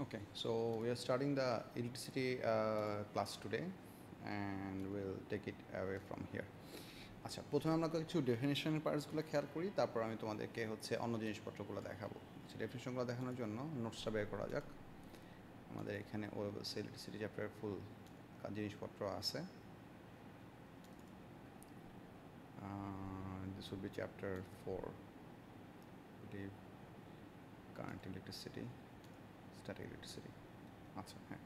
Okay, so we are starting the electricity class today and we'll take it away from here. আচ্ছা, প্রথমে আমরা কিছু ডেফিনেশনের পার্টসগুলো খেয়াল করি, তারপর আমি তোমাদেরকে অন্য জিনিসপত্রগুলো দেখাবো। ডেফিনেশনগুলো দেখানোর জন্য নোটসটা বের করা যাক। আমাদের এখানে ইলেকট্রিসিটি চ্যাপ্টারের ফুল জিনিসপত্র আছে। This would be chapter 4, current electricity, static electricity. আচ্ছা, হ্যাঁ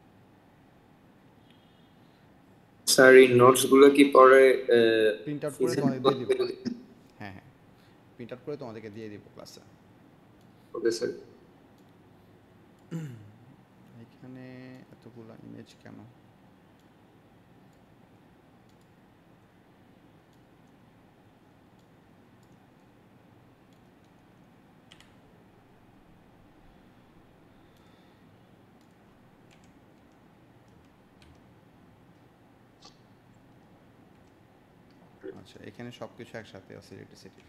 স্যার, এই নোটসগুলো কি পরে প্রিন্ট আউট করে তোমাদের দিয়ে দিব? হ্যাঁ হ্যাঁ, প্রিন্ট আউট করে তোমাদেরকে দিয়ে দিব ক্লাসে। Okay sir. এখানে এতগুলো ইমেজ কেন? আচ্ছা, এখানে সব কিছু একসাথে আছে ইলেকট্রিসিটি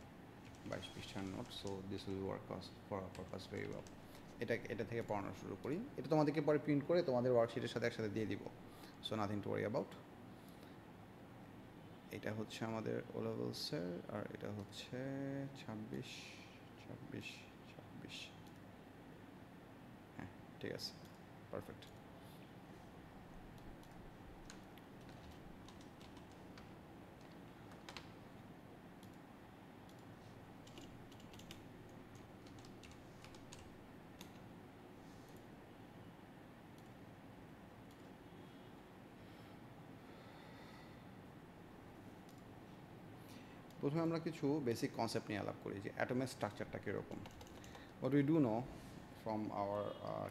22 পৃষ্ঠার note. So this will work for our purpose very well. এটা থেকে পড়ানো শুরু করি। এটা তোমাদেরকে পরে প্রিন্ট করে তোমাদের ওয়ার্কশিটের সাথে একসাথে দিয়ে দিব। So nothing to worry about. এটা হচ্ছে আমাদের ও লেভেলসের, আর এটা হচ্ছে 26 26 26। হ্যাঁ, ঠিক আছে, পারফেক্ট। প্রথমে আমরা কিছু বেসিক কনসেপ্ট নিয়ে আলাপ করি যে অ্যাটমের স্ট্রাকচারটা কীরকম। What we do know from our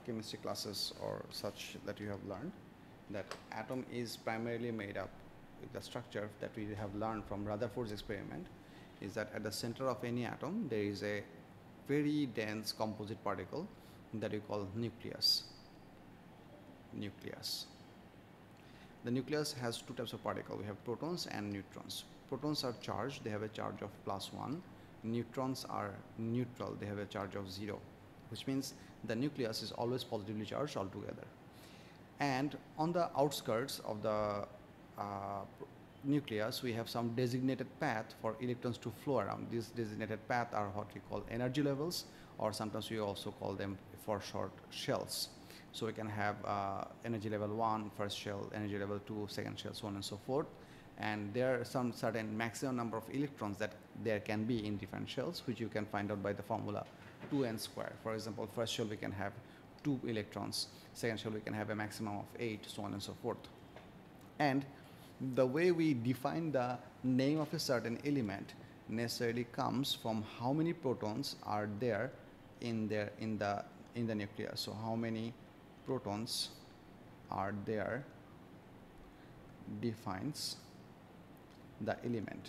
chemistry classes or such that you have learned, that atom is primarily made up with the structure that we have learned from Rutherford's experiment, is that at the center of any atom there is a very dense composite particle that we call nucleus. The nucleus has two types of particle. We have protons and neutrons. Protons are charged, they have a charge of +1. Neutrons are neutral, they have a charge of 0, which means the nucleus is always positively charged altogether. And on the outskirts of the nucleus, we have some designated path for electrons to flow around. These designated paths are what we call energy levels, or sometimes we also call them for short shells. So we can have energy level 1, first shell, energy level 2, second shell, so on and so forth. And there are some certain maximum number of electrons that there can be in different shells, which you can find out by the formula 2n square. For example, first shell we can have 2 electrons, second shell we can have a maximum of 8, so on and so forth. And the way we define the name of a certain element necessarily comes from how many protons are there in the nucleus. So how many protons are there defines the element.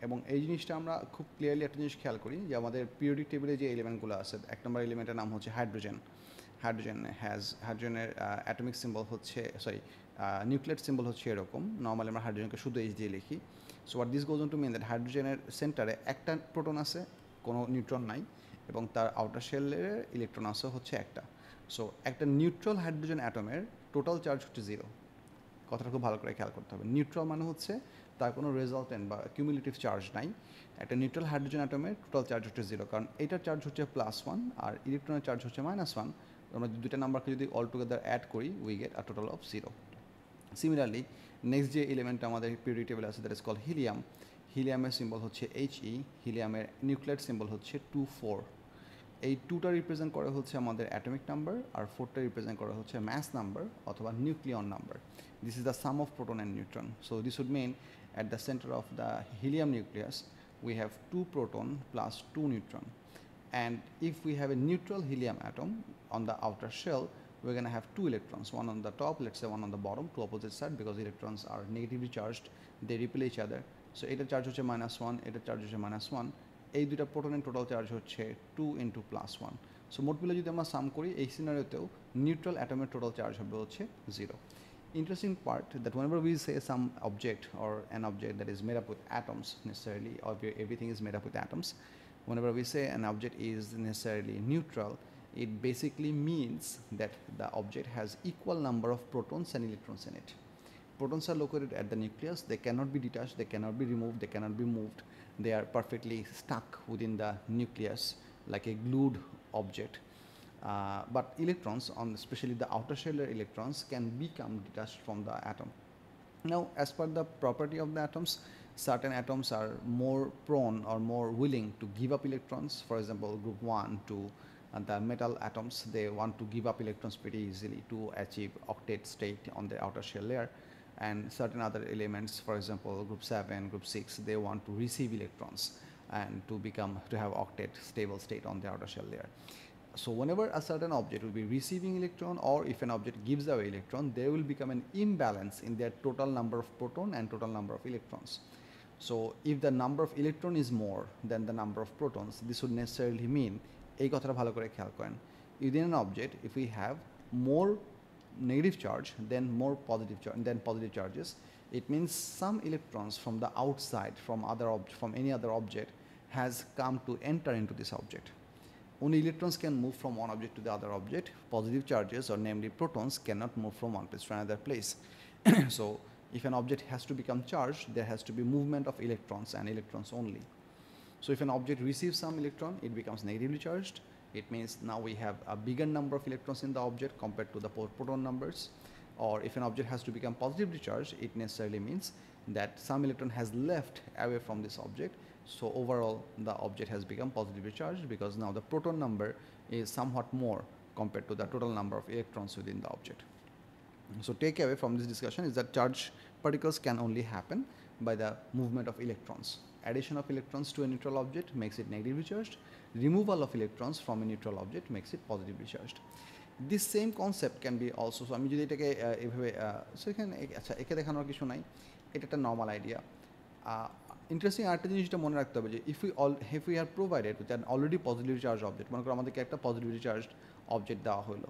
এবং এই জিনিসটা আমরা খুব clearly একটা জিনিস খেয়াল করি যে আমাদের পিরিয়ডিক টেবিলে যে এলিমেন্টগুলো আছে, এক নম্বর এলিমেন্টের নাম হচ্ছে হাইড্রোজেন। হাইড্রোজেনের অ্যাটমিক সিম্বল হচ্ছে নিউক্লিয়েট সিম্বল হচ্ছে এরকম। নর্মালি আমরা হাইড্রোজেনকে শুধু এইচ দিয়ে লিখি। So what this goes on to mean that হাইড্রোজেনের সেন্টারে একটা প্রোটন আছে, কোনো নিউট্রন নাই, এবং তার আউটার শেলের ইলেকট্রন আছে হচ্ছে একটা। সো একটা নিউট্রাল হাইড্রোজেন অ্যাটমের টোটাল চার্জ হচ্ছে 0। কথাটা খুব ভালো করে খেয়াল করতে হবে। নিউট্রাল মানে হচ্ছে তার কোনো রেজাল্টেন্ট বা কিউমুলেটিভ চার্জ নাই। একটা নিউট্রাল হাইড্রোজেন অ্যাটমের টোটাল চার্জ হচ্ছে 0, কারণ এটার চার্জ হচ্ছে +1 আর ইলেকট্রনের চার্জ হচ্ছে -1। আমরা দুইটা নাম্বারকে যদি অল টুগেদার অ্যাড করি, we get a total of 0। Similarly next যে এলিমেন্টটা আমাদের পিরিয়ডিক টেবিল আছে, দ্যাট ইজ কল হিলিয়াম। হিলিয়ামের সিম্বল হচ্ছে He। হিলিয়ামের নিউক্লিয়েট সিম্বল হচ্ছে 2,4। এই 2টা রিপ্রেজেন্ট করা হচ্ছে আমাদের অ্যাটমিক নাম্বার, আর 4টা রিপ্রেজেন্ট করা হচ্ছে ম্যাস নাম্বার অথবা nucleon number. This is the sum of proton and neutron. So this would mean at the center of the helium nucleus we have 2 proton plus 2 neutron. And if we have a neutral helium atom on the outer shell, we're going to have 2 electrons, one on the top, let's say one on the bottom, to opposite side, because electrons are negatively charged, they repel each other. So এটা charge হচ্ছে -1, এটা charge হচ্ছে -1। এই দুইটা প্রোটনের total charge হচ্ছে 2 × +1। So মোট মিলে যদি আমরা সাম করি, এই সিনারিওতেও নিউট্রাল অ্যাটমের টোটাল চার্জ হবে হচ্ছে 0। Interesting part that whenever we say some object or an object that is made up with atoms necessarily, or everything is made up with atoms, whenever we say an object is necessarily neutral, it basically means that the object has equal number of protons and electrons in it. Protons are located at the nucleus. They cannot be detached, they cannot be removed, they cannot be moved. They are perfectly stuck within the nucleus like a glued object. But electrons, especially the outer shell electrons, can become detached from the atom. Now, as per the property of the atoms, certain atoms are more prone or more willing to give up electrons. For example, group 1, 2, and the metal atoms, they want to give up electrons pretty easily to achieve octet state on the outer shell layer. And certain other elements, for example, group 7, group 6, they want to receive electrons and to have octet stable state on the outer shell layer. So whenever a certain object will be receiving electron, or if an object gives away electron, there will become an imbalance in their total number of proton and total number of electrons. So if the number of electron is more than the number of protons, this would necessarily mean, এই কথাটা ভালো করে খেয়াল করেন, within an object, if we have more negative charge than positive charges, it means some electrons from the outside, from any other object, has come to enter into this object. Only electrons can move from one object to the other object. Positive charges, or namely protons, cannot move from one place to another place. So if an object has to become charged, there has to be movement of electrons and electrons only. So if an object receives some electron, it becomes negatively charged. It means now we have a bigger number of electrons in the object compared to the proton numbers. Or if an object has to become positively charged, it necessarily means that some electron has left away from this object. So overall, the object has become positively charged because now the proton number is somewhat more compared to the total number of electrons within the object. So takeaway from this discussion is that charged particles can only happen by the movement of electrons. Addition of electrons to a neutral object makes it negatively charged. Removal of electrons from a neutral object makes it positively charged. This same concept can be also, so আমি যদি এটাকে এভাবে so এখানে আচ্ছা একে দেখানোর কিছু নাই, এটা একটা নর্মাল আইডিয়া। ইন্টারেস্টিং আরেকটা জিনিসটা মনে রাখতে হবে যে if we are provided with an already positively charged object, মনে করো আমাদেরকে একটা পজিটিভলি চার্জড অবজেক্ট দেওয়া হলো,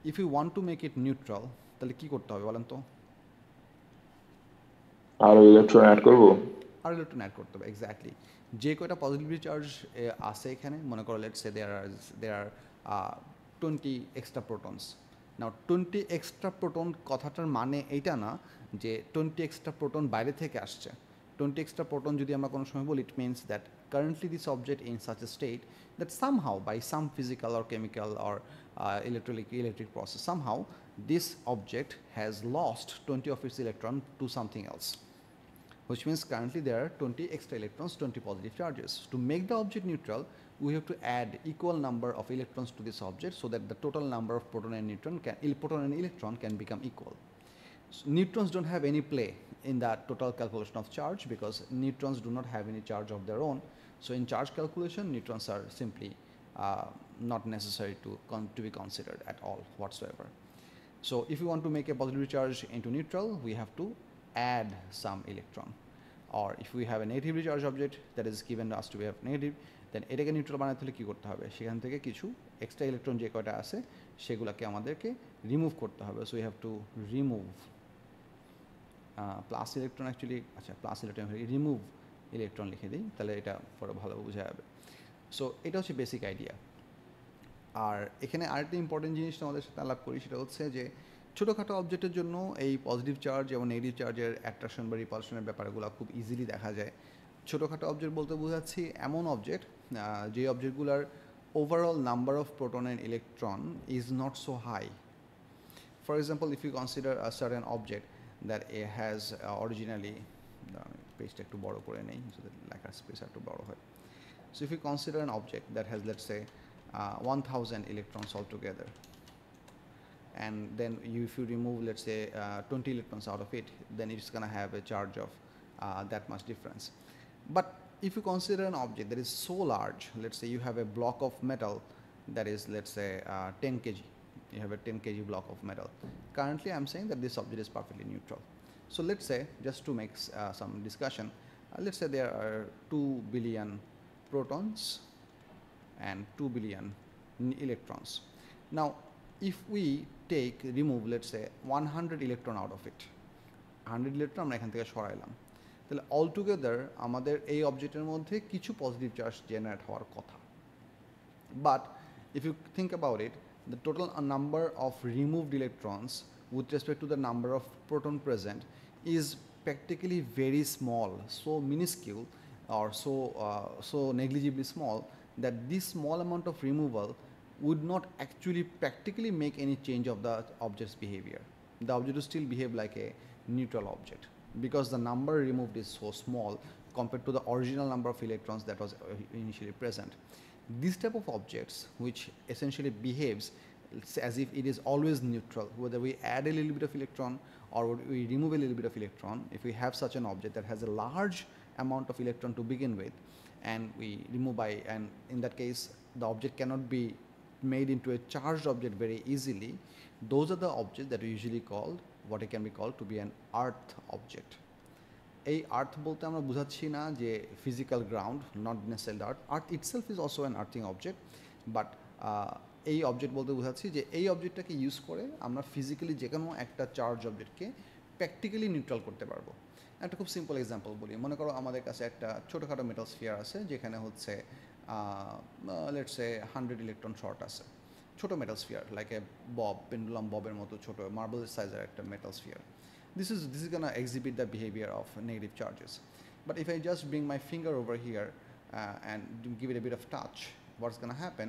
if we want to make it neutral, তাহলে কি করতে হবে বলেন তো? আর ইলেকট্রন অ্যাড করব, আর ইলেকট্রন অ্যাড করতে হবে, এক্স্যাক্টলি। যে কয়টা পজিটিভলি চার্জ আছে এখানে, মনে করো let's say there are 20 extra protons. Now 20 extra proton কথাটার মানে এইটা না যে 20 এক্সট্রা প্রোটন বাইরে থেকে আসছে। 20 extra proton যদি আমরা কোনো সময় বলি, it means that currently this object in such a state that somehow by some physical or chemical or electric process, somehow this object has lost 20 of its electron to something else, which means currently there are 20 extra electrons, 20 positive charges. To make the object neutral, we have to add equal number of electrons to this object so that the total number of proton and electron can become equal. So neutrons don't have any play in that total calculation of charge because neutrons do not have any charge of their own. So in charge calculation, neutrons are simply not necessary to be considered at all whatsoever. So if we want to make a positive charge into neutral, we have to add some electron. Or if we have a negatively charged object that is given us to be negative, then এটাকে neutral বানাতে হলে কী করতে হবে? সেখান থেকে কিছু extra electron যে কয়টা আছে সেগুলোকে আমাদেরকে রিমুভ করতে হবে। So we have to remove plus electron, actually আচ্ছা প্লাস ইলেকট্রন রিমুভ ইলেকট্রন লিখে দিই, তাহলে এটা পরে ভালোভাবে বোঝা যাবে। সো এটা হচ্ছে বেসিক আইডিয়া। আর এখানে আরেকটা ইম্পর্টেন্ট জিনিসটা আমাদের সাথে আলাপ করি, সেটা হচ্ছে যে ছোটোখাটো অবজেক্টের জন্য এই পজিটিভ চার্জ এবং নেগেটিভ চার্জের অ্যাট্রাকশন বা রিপালশনের ব্যাপারগুলো খুব ইজিলি দেখা যায়। ছোটোখাটো অবজেক্ট বলতে বোঝাচ্ছি এমন অবজেক্ট যে অবজেক্টগুলোর overall number of proton and electron is not so high. For example, if you consider a certain object that a has originally, পেজটা একটু বড়ো করে নেই যাতে লেখার স্পেস একটু বড়ো হয়। So if you consider an object that has let's say 1000 electrons altogether, and then if you remove let's say 20 electrons out of it, then it's going to have a charge of that much difference. But if you consider an object that is so large, let's say you have a block of metal that is let's say 10 kg, you have a 10 kg block of metal. Currently I'm saying that this object is perfectly neutral. So let's say, just to make some discussion, let's say there are 2 billion protons and 2 billion electrons. Now if we remove let's say 100 electron out of it, 100 electron আমরা এখান থেকে সরাইলাম, তাহলে altogether আমাদের এই অবজেক্টের মধ্যে কিছু positive charge generate হওয়ার কথা। But If you think about it, the total number of removed electrons with respect to the number of proton present is practically very small, so minuscule or so negligibly small that this small amount of removal would not actually practically make any change of the object's behavior. The object will still behave like a neutral object because the number removed is so small compared to the original number of electrons that was initially present. This type of objects, which essentially behaves as if it is always neutral, whether we add a little bit of electron or we remove a little bit of electron, if we have such an object that has a large amount of electron to begin with, and we remove and in that case the object cannot be made into a charged object very easily, those are the objects that we usually called, what it can be called to be an earth object. এই আর্থ বলতে আমরা বুঝাচ্ছি না যে physical ground, not necessarily earth, earth itself is also an earthing object, but এই object বলতে বোঝাচ্ছি যে এই অবজেক্টটাকে ইউজ করে আমরা ফিজিক্যালি যে কোনো একটা চার্জ অবজেক্টকে প্র্যাকটিক্যালি নিউট্রাল করতে পারবো। একটা খুব সিম্পল এক্সাম্পল বলি, মনে করো আমাদের কাছে একটা ছোটোখাটো মেটাল স্ফিয়ার আছে যেখানে হচ্ছে লেটস সে 100 ইলেকট্রন শর্ট আছে, ছোটো metal sphere like a bob, pendulum ববের মতো ছোটো মার্বেল সাইজের একটা metal sphere. This is going to exhibit the behavior of negative charges. But if I just bring my finger over here and give it a bit of touch, what's going to happen?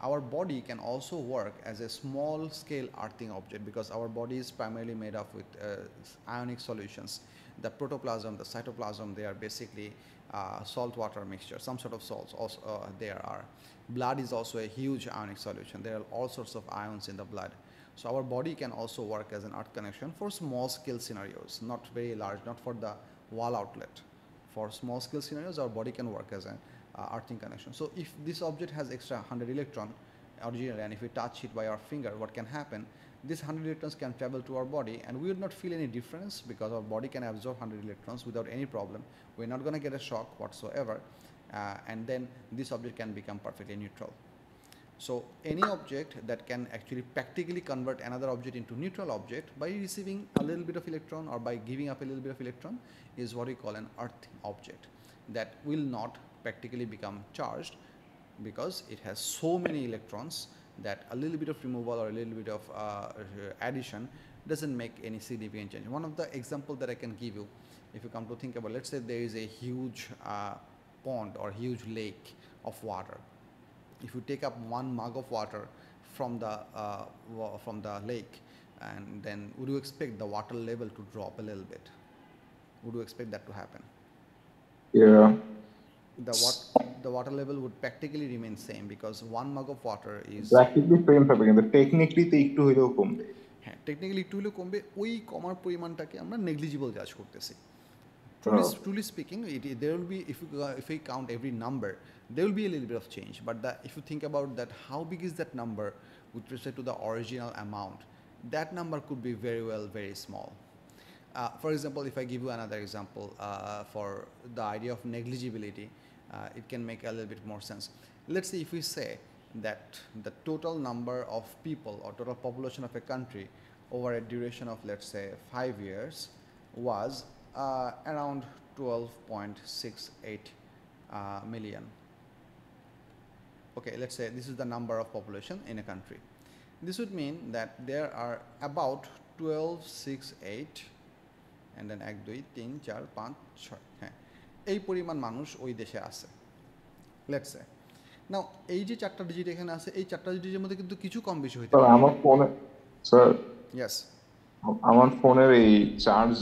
Our body can also work as a small scale earthing object because our body is primarily made up with ionic solutions. The protoplasm, the cytoplasm, they are basically salt water mixture, some sort of salts also there are. Blood is also a huge ionic solution. There are all sorts of ions in the blood. So our body can also work as an earth connection for small scale scenarios, not very large, not for the wall outlet. For small scale scenarios, our body can work as an earthing connection. So if this object has extra 100 electron originally, and if we touch it by our finger, what can happen? These 100 electrons can travel to our body and we will not feel any difference because our body can absorb 100 electrons without any problem. We're not going to get a shock whatsoever, and then this object can become perfectly neutral. So any object that can actually practically convert another object into neutral object by receiving a little bit of electron or by giving up a little bit of electron is what we call an earthing object that will not practically become charged because it has so many electrons that a little bit of removal or a little bit of addition doesn't make any significant change. One of the example that I can give you, if you come to think about, let's say there is a huge pond or huge lake of water. If you take up one mug of water from the lake, and then would you expect the water level to drop a little bit? Would you expect that to happen? Yeah. The water level would practically remain same because one mug of water is Practically same থাকবে কিন্তু technically তো একটু হইলেও কমবে। হ্যাঁ, technically একটু হলেও কমবে, ওই কমার পরিমাণটাকে আমরা নেগলিজিবল জাজ করতেছি। Truly speaking, there will be, if we count every number, there will be a little bit of change. But if you think about that, how big is that number with respect to the original amount? That number could be very well very small. For example, if I give you another example for the idea of negligibility, it can make a little bit more sense. Let's say if we say that the total number of people or total population of a country over a duration of, let's say, 5 years was around 12.68 million. Okay, let's say this is the number of population in a country. This would mean that there are about 1268 and then 1 2 3 4 5 6 হ্যাঁ, এই পরিমাণ মানুষ ওই দেশে আছে। Let's say নাও এই যে 4টা ডিজিট এখানে আছে, এই 4টা ডিজিটের মধ্যে কিন্তু কিছু কম বেশি হইতে পারে। আমার ফোনে স্যার, ইয়েস, আমার ফোনের এই চার্জ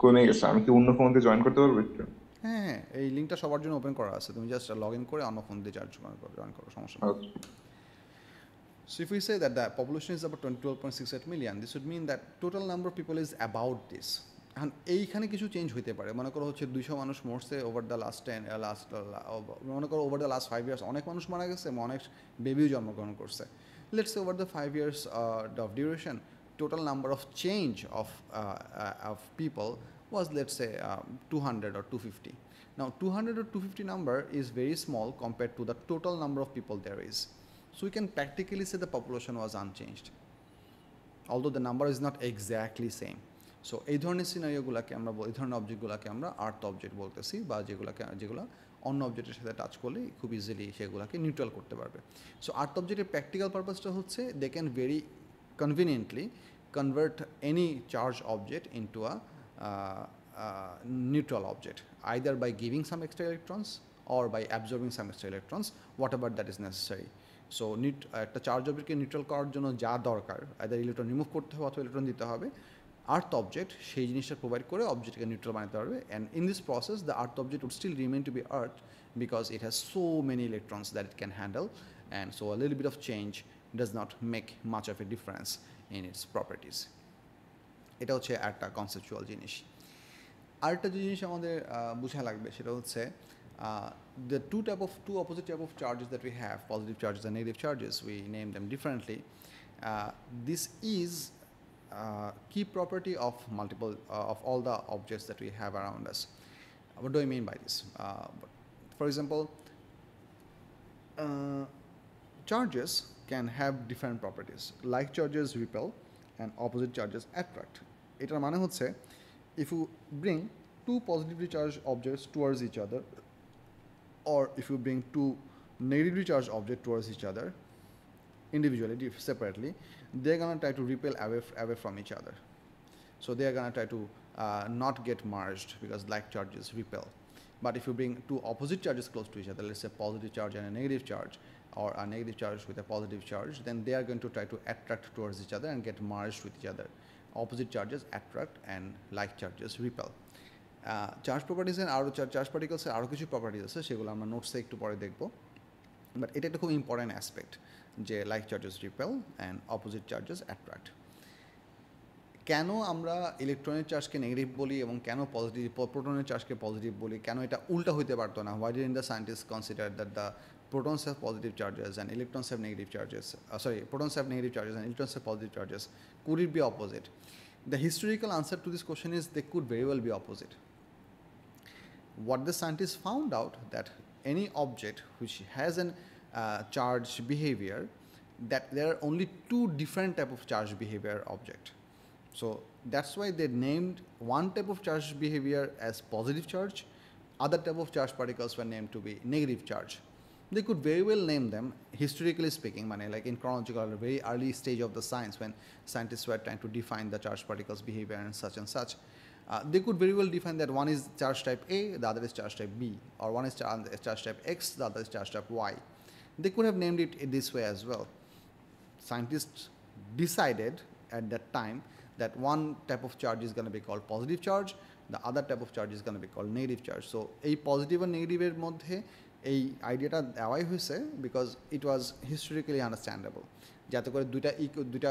কমে গেছে, আমি কি অন্য ফোন দিয়ে জয়েন করতে পারবো একটু? হ্যাঁ হ্যাঁ, এই লিঙ্কটা সবার জন্য ওপেন করা আছে, তুমি জাস্ট লগ ইন করে অন্য ফোন দিয়ে জয়েন করো, সমস্যা নেই। So if we say that the population is about 12.68 million, this would mean that total number of people is about this. And এইখানে কিছু চেঞ্জ হইতে পারে, মনে করো হচ্ছে 200 মানুষ মরছে ওভার দ্য মনে করো ওভার দ্য লাস্ট 5 ইয়ার্স অনেক মানুষ মারা গেছে, অনেক বেবিও জন্মগ্রহণ করছে। Let's say over the 5 years of duration, total number of change of people was, let's say, 200 or 250. Now 200 or 250 number is very small compared to the total number of people there is. So we can practically say the population was unchanged, although the number is not exactly same. So এই ধরনের সিনারিওগুলোকে আমরা এই ধরনের অবজেক্টগুলোকে আমরা আর্থ object বলতেছি, বা যেগুলো অন্য অবজেক্টের সাথে টাচ করলে খুব ইজিলি সেগুলোকে নিউট্রাল করতে পারবে। সো আর্থ অবজেক্টের প্র্যাকটিক্যাল পারপাসটা হচ্ছে they can very conveniently convert any charge object into a neutral object, either by giving some extra electrons or by absorbing some extra electrons, whatever that is necessary. So একটা charge অবজেক্টকে neutral করার জন্য যা দরকার, either electron remove করতে হবে অথবা electron দিতে হবে, আর্থ অবজেক্ট সেই জিনিসটা প্রোভাইড করে অবজেক্টকে নিউট্রাল বানাতে পারবে। And in this process the earth object would still remain to be earth because it has so many electrons that it can handle, and so a little bit of change does not make much of a difference in its properties. এটা হচ্ছে একটা conceptual জিনিস। আরেকটা জিনিস আমাদের বোঝা লাগবে সেটা হচ্ছে the two opposite type of charges that we have, positive charges and negative charges, we name them differently. This is key property of multiple of all the objects that we have around us. What do I mean by this? For example, charges can have different properties. Like charges repel and opposite charges attract. এটার মানে হচ্ছে if you bring two positively charged objects towards each other, or if you bring two negatively charged objects towards each other individually, separately, they're gonna try to repel away from each other. So they're gonna try to not get merged because like charges repel. But if you bring two opposite charges close to each other, let's say positive charge and a negative charge, or a negative charge with a positive charge, then they are going to try to attract towards each other and get merged with each other. Opposite charges attract and like charges repel. Charge প্রপার্টিসের আরও charge পার্টিকেলসের আরও কিছু properties আছে, সেগুলো আমরা নোটসে একটু পরে দেখব। বাট এটা একটা খুব ইম্পর্ট্যান্ট অ্যাসপেক্ট যে like charges repel and opposite charges attract. কেন আমরা ইলেকট্রনের চার্জকে নেগেটিভ বলি এবং কেন পজিটিভ প্রোটনের চার্জকে পজিটিভ বলি, কেন এটা উল্টা হইতে পারতো না? Why didn't the scientist consider that the protons have positive charges and electrons have negative charges? Protons have negative charges and electrons have positive charges. Could it be opposite? The historical answer to this question is they could very well be opposite. What the scientists found out that any object which has an charge behavior, that there are only two different type of charge behavior object. So that's why they named one type of charge behavior as positive charge, other type of charge particles were named to be negative charge. They could very well name them, historically speaking, like in chronological, very early stage of the science when scientists were trying to define the charge particles behavior and such. They could very well define that one is charge type A, the other is charge type B, or one is charge type X, the other is charge type Y. They could have named it this way as well. Scientists decided at that time that one type of charge is going to be called positive charge, the other type of charge is going to be called negative charge. So এই positive আর নেগেটিভের মধ্যে এই আইডিয়াটা দেওয়াই হয়েছে because it was historically understandable, যাতে করে দুইটা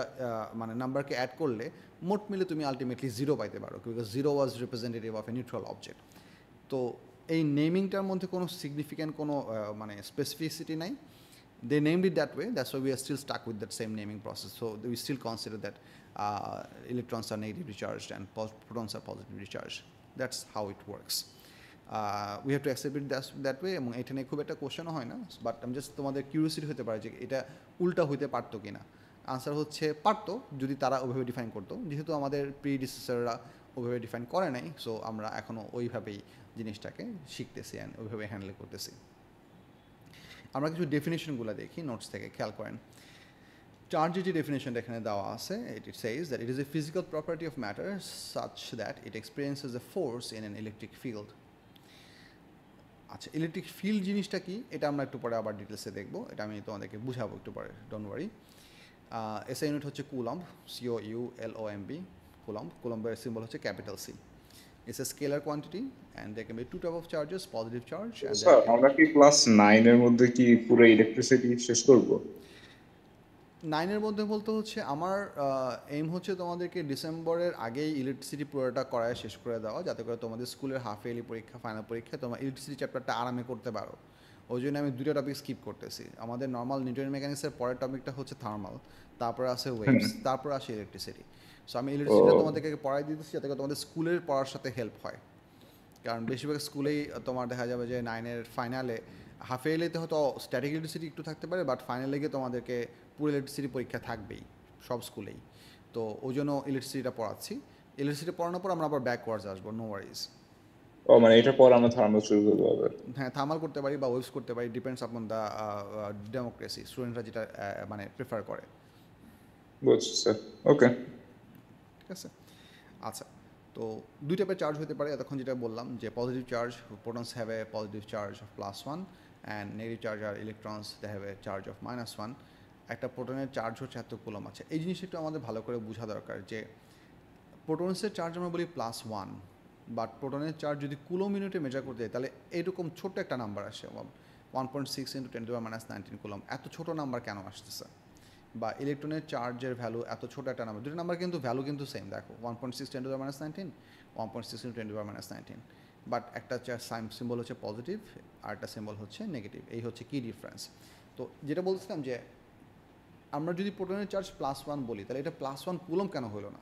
মানে নাম্বারকে অ্যাড করলে মোট মিলে তুমি আলটিমেটলি জিরো পাইতে পারো, because zero was representative of a neutral object. তো এই নেমিংটার মধ্যে কোনো সিগনিফিক্যান্ট কোনো মানে স্পেসিফিসিটি নাই। They named it that way, that's why we are still stuck with that same naming process. So we still consider that electrons are negatively charged and protons are positively charged. That's how it works. We have to accept it that way, এবং এটা নিয়ে খুব একটা কোশ্চেনও হয় না, but আমি just তোমাদের curiosity হতে পারে যে এটা উল্টা হইতে পারতো কি না। আনসার হচ্ছে পারতো, যদি তারা ওইভাবে ডিফাইন করতো। যেহেতু আমাদের প্রিডিসেসররা ওইভাবে ডিফাইন করে নাই, সো আমরা এখনও ওইভাবেই জিনিসটাকে শিখতেছি অ্যান্ড ওইভাবে হ্যান্ডেল করতেছি। আমরা কিছু ডেফিনেশনগুলো দেখি নোটস থেকে, খেয়াল করেন। চার্জের যে ডেফিনেশনটা এখানে দেওয়া আছে, it says that it is a physical property of matter such that it experiences a force in an electric field. আচ্ছা, ইলেকট্রিক ফিল্ড জিনিসটা কি এটা আমরা একটু পরে আবার ডিটেলসে দেখবো, এটা আমি তোমাদেরকে বুঝাবো একটু পরে, ডোন্ট ওয়ারি। এসআই ইউনিট হচ্ছে কুলম্ব, COULOMB, কুলম্ব। কুলম্বের সিম্বল হচ্ছে capital C. It's a scalar quantity and there can be two type of charges, positive charge and sir আমরা কি ক্লাস 9 এর মধ্যে কি পুরো ইলেকট্রিসিটি শেষ করব? 9 এর মধ্যে বলতে হচ্ছে আমার এইম হচ্ছে তোমাদেরকে ডিসেম্বরের আগেই ইলেকট্রিসিটি পুরোটা করায় শেষ করে দেওয়া, যাতে করে তোমাদের স্কুলের হাফ ইয়ারলি পরীক্ষা, ফাইনাল পরীক্ষায় তোমার ইলেকট্রিসিটি চ্যাপ্টারটা আরামে করতে পারো। ওই জন্য আমি দুটো টপিক স্কিপ করতেছি। আমাদের নর্মাল নিউটন মেকানিক্সের পরের টপিকটা হচ্ছে থার্মাল, তারপরে আসে ওয়েভস, তারপরে আসে ইলেকট্রিসিটি। সো আমি ইলেকট্রিসিটিটা তোমাদেরকে পড়াই দিতেছি যাতে করে তোমাদের স্কুলের পড়ার সাথে হেল্প হয়, কারণ বেশিরভাগ স্কুলেই তোমার দেখা যাবে যে 9-এর ফাইনালে হাফ ইয়ারলিতে হয়তো স্ট্যাটিক ইলেকট্রিসিটি একটু থাকতে পারে, বাট ফাইনালে গিয়ে তোমাদেরকে পুরো ইলেকট্রিসিটি পরীক্ষা থাকবেই সব স্কুলেই। তো ওই জন্য ইলেকট্রিসিটিটা পড়াচ্ছি। ইলেকট্রিসিটি পড়ানোর পর আমরা আবার ব্যাকওয়ার্ডস আসবো, নো ওয়ারিজ। ও মানে এটার পর আমরা থার্মাল শুরু করবো আবার। হ্যাঁ, থার্মাল করতে পারি বা ওয়েভস করতে পারি, ডিপেন্ডস আপন দ্য ডেমোক্রেসি, স্টুডেন্টরা যেটা মানে প্রেফার করে। বুঝছি স্যার, ওকে। ঠিক আছে, আচ্ছা। তো দুই টাইপের চার্জ হতে পারে এতক্ষণ যেটা বললাম, যে positive charge, protons have a positive charge of +1 and negative charge আর electrons they have a charge of -1। একটা প্রোটনের চার্জ হচ্ছে এত কুলম আছে। এই জিনিসটা একটু আমাদের ভালো করে বোঝা দরকার যে প্রোটনসের চার্জ আমরা বলি +1, বাট প্রোটনের চার্জ যদি কুলম ইউনিটে মেজার করতে যাই তাহলে এরকম ছোট্ট একটা নাম্বার আসে, 1.6 × 10⁻⁹ কুলম। এত ছোট নাম্বার কেন আসতেছে? বা ইলেকট্রনের চার্জের ভ্যালু এত ছোট একটা নাম্বার, দুটো নাম্বার কিন্তু ভ্যালু কিন্তু সেম, দেখো 1.6 × 10⁻⁹, 1.6 × 10⁻⁹, বাট একটা সিম্বল হচ্ছে পজিটিভ আর একটা সিম্বল হচ্ছে নেগেটিভ। এই হচ্ছে কি ডিফারেন্স। তো যেটা বলছিলাম যে আমরা যদি প্রোটনের চার্জ +1 বলি তাহলে এটা +1 কুলম কেন হলো না?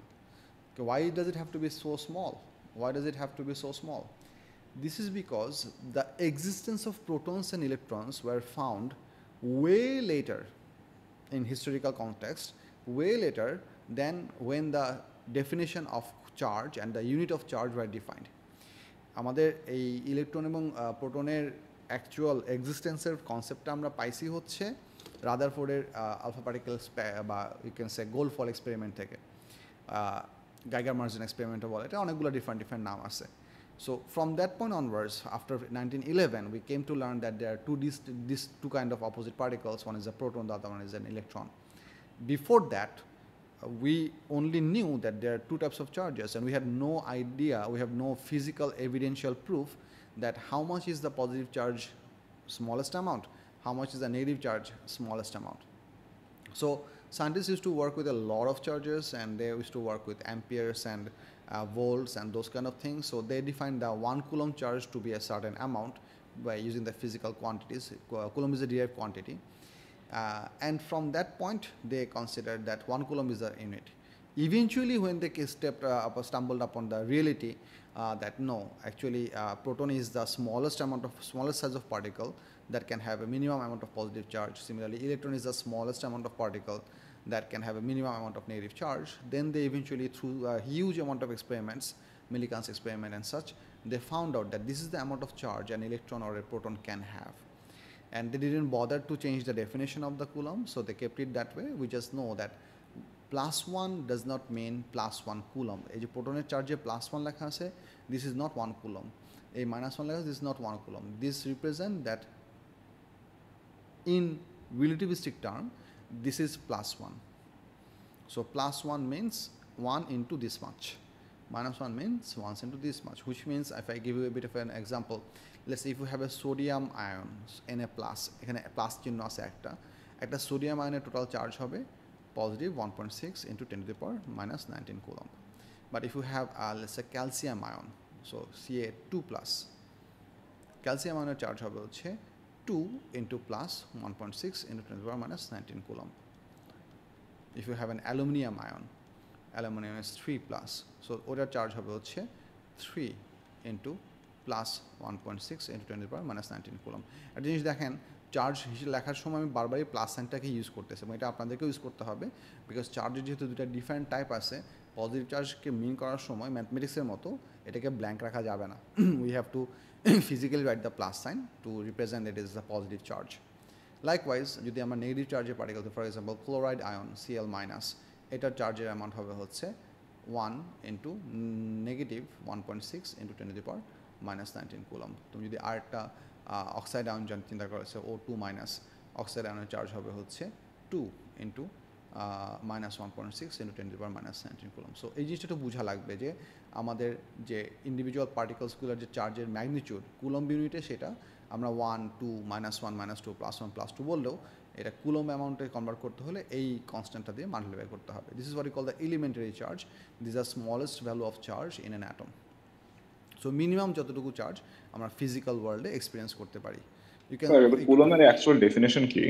Why does it have to be so small? Why does it have to be so small? This is because the existence of protons and electrons were found way later in historical context, way later than when the definition of charge and the unit of charge were defined. আমাদের এই electron এবং প্রোটনের actual এক্সিস্টেন্সের কনসেপ্টটা আমরা পাইছি হচ্ছে রাদারফোর্ডের alpha particles বা you can say gold foil experiment থেকে, গাইগার মার্জন এক্সপেরিমেন্টও বলে, এটা অনেকগুলো ডিফারেন্ট নাম আছে। So from that point onwards, after 1911, we came to learn that there are these two kind of opposite particles. One is a proton, the other one is an electron. Before that, we only knew that there are two types of charges, and we had no idea, we have no physical evidential proof that how much is the positive charge, smallest amount, how much is the negative charge, smallest amount. So scientists used to work with a lot of charges, and they used to work with amperes and volts and those kind of things. So they defined the 1 coulomb charge to be a certain amount by using the physical quantities. Coulomb is a derived quantity. And from that point, they considered that 1 coulomb is the unit. Eventually, when they stumbled upon the reality that no, actually proton is the smallest size of particle that can have a minimum amount of positive charge. Similarly, electron is the smallest amount of particle that can have a minimum amount of negative charge. Then they eventually, through a huge amount of experiments, Millikan's experiment and such, they found out that this is the amount of charge an electron or a proton can have. And they didn't bother to change the definition of the coulomb, so they kept it that way. We just know that +1 does not mean +1 coulomb. এই যে প্রোটনের চার্জে +1 লেখা আছে, this is not 1 coulomb. এই -1 লেখা আছে, this is not 1 coulomb. This represent that in relativistic term, this is +1. So +1 means 1 into this much. -1 means 1 into this much, which means if I give you a bit of an example, let's say if you have a sodium ion in a plus, এখানে plus চিহ্ন আছে একটা sodium আয়নের total charge হবে positive 1.6 into 10 to the power -19 coulomb. But if you have let's say calcium ion, so Ca2 plus, calcium ion charge হবে হচ্ছে 2 into plus 1.6 into 10 to the power -19 coulomb. If you have an aluminum ion, aluminum is 3 plus, so ওটার charge হবে হচ্ছে 3 into plus 1.6 into 10 to the power -19 coulomb. একটা জিনিস দেখেন, charge হিসেবে লেখার সময় আমি বারবারই প্লাস সাইনটাকে ইউজ করতেছি, এবং এটা আপনাদেরকেও ইউজ করতে হবে, বিকজ চার্জের যেহেতু দুটা ডিফারেন্ট টাইপ আছে, পজিটিভ চার্জকে মিন করার সময় ম্যাথমেটিক্সের মতো এটাকে ব্ল্যাঙ্ক রাখা যাবে না। We have to physically write the plus sign two represent it is the positive charge. Likewise যদি আমরা নেগেটিভ চার্জের particle, for example chloride ion Cl minus, এটার চার্জের অ্যামাউন্ট হবে হচ্ছে 1 into negative 1.6 into 10 to the power -19 coulomb. তুমি যদি আরেকটা অক্সাইড আয়ন চিন্তা করেছে O2 মাইনাস, অক্সাইড আয়নের চার্জ হবে হচ্ছে 2 into -1.6 into 10 to the power -19 coulomb. So এই জিনিসটা একটু বোঝা লাগবে যে আমাদের যে ইন্ডিভিজুয়াল পার্টিকেলসগুলোর যে চার্জের ম্যাগনিটিউড কুলম্ব ইউনিটে, সেটা আমরা 1, 2, -1, -2, +1, +2 বললেও এটা কুলম্ব অ্যামাউন্টে কনভার্ট করতে হলে এই কনস্ট্যান্টটা দিয়ে মাল্টিপ্লাই করতে হবে। This is what you call the elementary charge. This are smallest value of charge in an atom. So minimum যতটুকু চার্জ আমরা ফিজিক্যাল ওয়ার্ল্ডে এক্সপিরিয়েন্স করতে পারি। কুলম্বের অ্যাকচুয়াল ডেফিনেশন কি?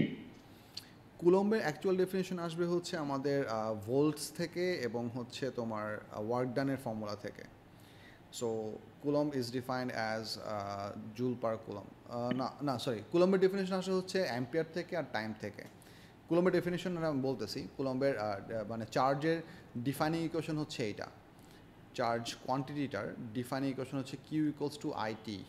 কুলম্বের অ্যাকচুয়াল ডেফিনেশন আসবে হচ্ছে আমাদের ভোল্টস থেকে এবং হচ্ছে তোমার ওয়ার্ক ডানের ফর্মুলা থেকে। So coulomb is defined as joule per coulomb. Sorry, কুলম্বের ডেফিনেশন আসে হচ্ছে অ্যাম্পিয়ার থেকে আর টাইম থেকে। কুলম্বের ডেফিনেশন আমি বলতেছি, কুলম্বের মানে চার্জের ডিফাইনিং ইকুয়েশন হচ্ছে এইটা। চার্জ কোয়ান্টিটিটার ডিফাইন ইকুয়েশন হচ্ছে Q equals to IT.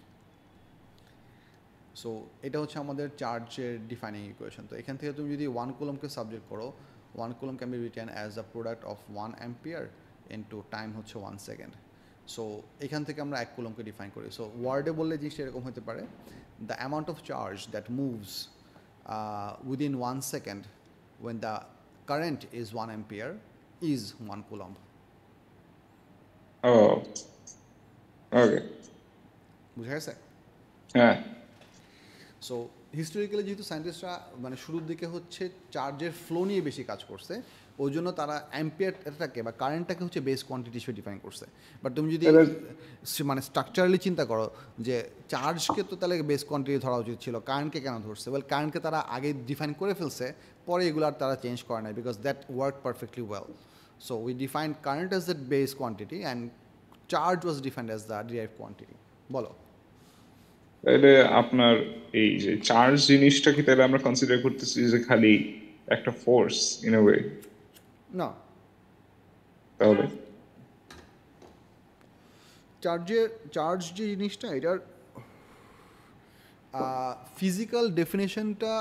So এটা হচ্ছে আমাদের চার্জের ডিফাইনিং ইকুয়েশন। তো এখান থেকে তুমি যদি 1 কুলমকে সাবজেক্ট করো, 1 coulomb can be written as the product of 1 ampere into time হচ্ছে 1 সেকেন্ড। সো এখান থেকে আমরা 1 কুলমকে ডিফাইন করি। সো ওয়ার্ডে বললে জিনিসটা এরকম হতে পারে, the amount of charge that moves within 1 second when the current is 1 ampere is 1 coulomb. Oh, okay. বুঝা গেছে? হ্যাঁ। সো হিস্টোরিক্যালি যেহেতু সায়েন্টিস্টরা মানে শুরুর দিকে হচ্ছে চার্জের ফ্লো নিয়ে বেশি কাজ করছে, ওই জন্য তারা অ্যাম্পিয়ারটাকে বা কারেন্টটাকে হচ্ছে বেস কোয়ান্টিটি হিসেবে ডিফাইন করছে। বাট তুমি যদি মানে স্ট্রাকচারালি চিন্তা করো যে চার্জকে তো তাহলে বেস কোয়ান্টিটি ধরা উচিত ছিল, কারেন্টকে কেন ধরছে? ওয়েল, কারেন্টকে তারা আগে ডিফাইন করে ফেলছে, পরে এগুলো আর তারা চেঞ্জ করে নাই, because that work perfectly well. So we define current as the base quantity and charge was defined as the derive quantity. বলো। তাহলে আপনার এই যে চার্জ জিনিসটা কি তাহলে আমরা কনসিডার করতেছি যে খালি একটা ফোর্স ইন এ ওয়ে? না, তাহলে চার্জ যে জিনিসটা, এটার ফিজিক্যাল ডেফিনেশনটা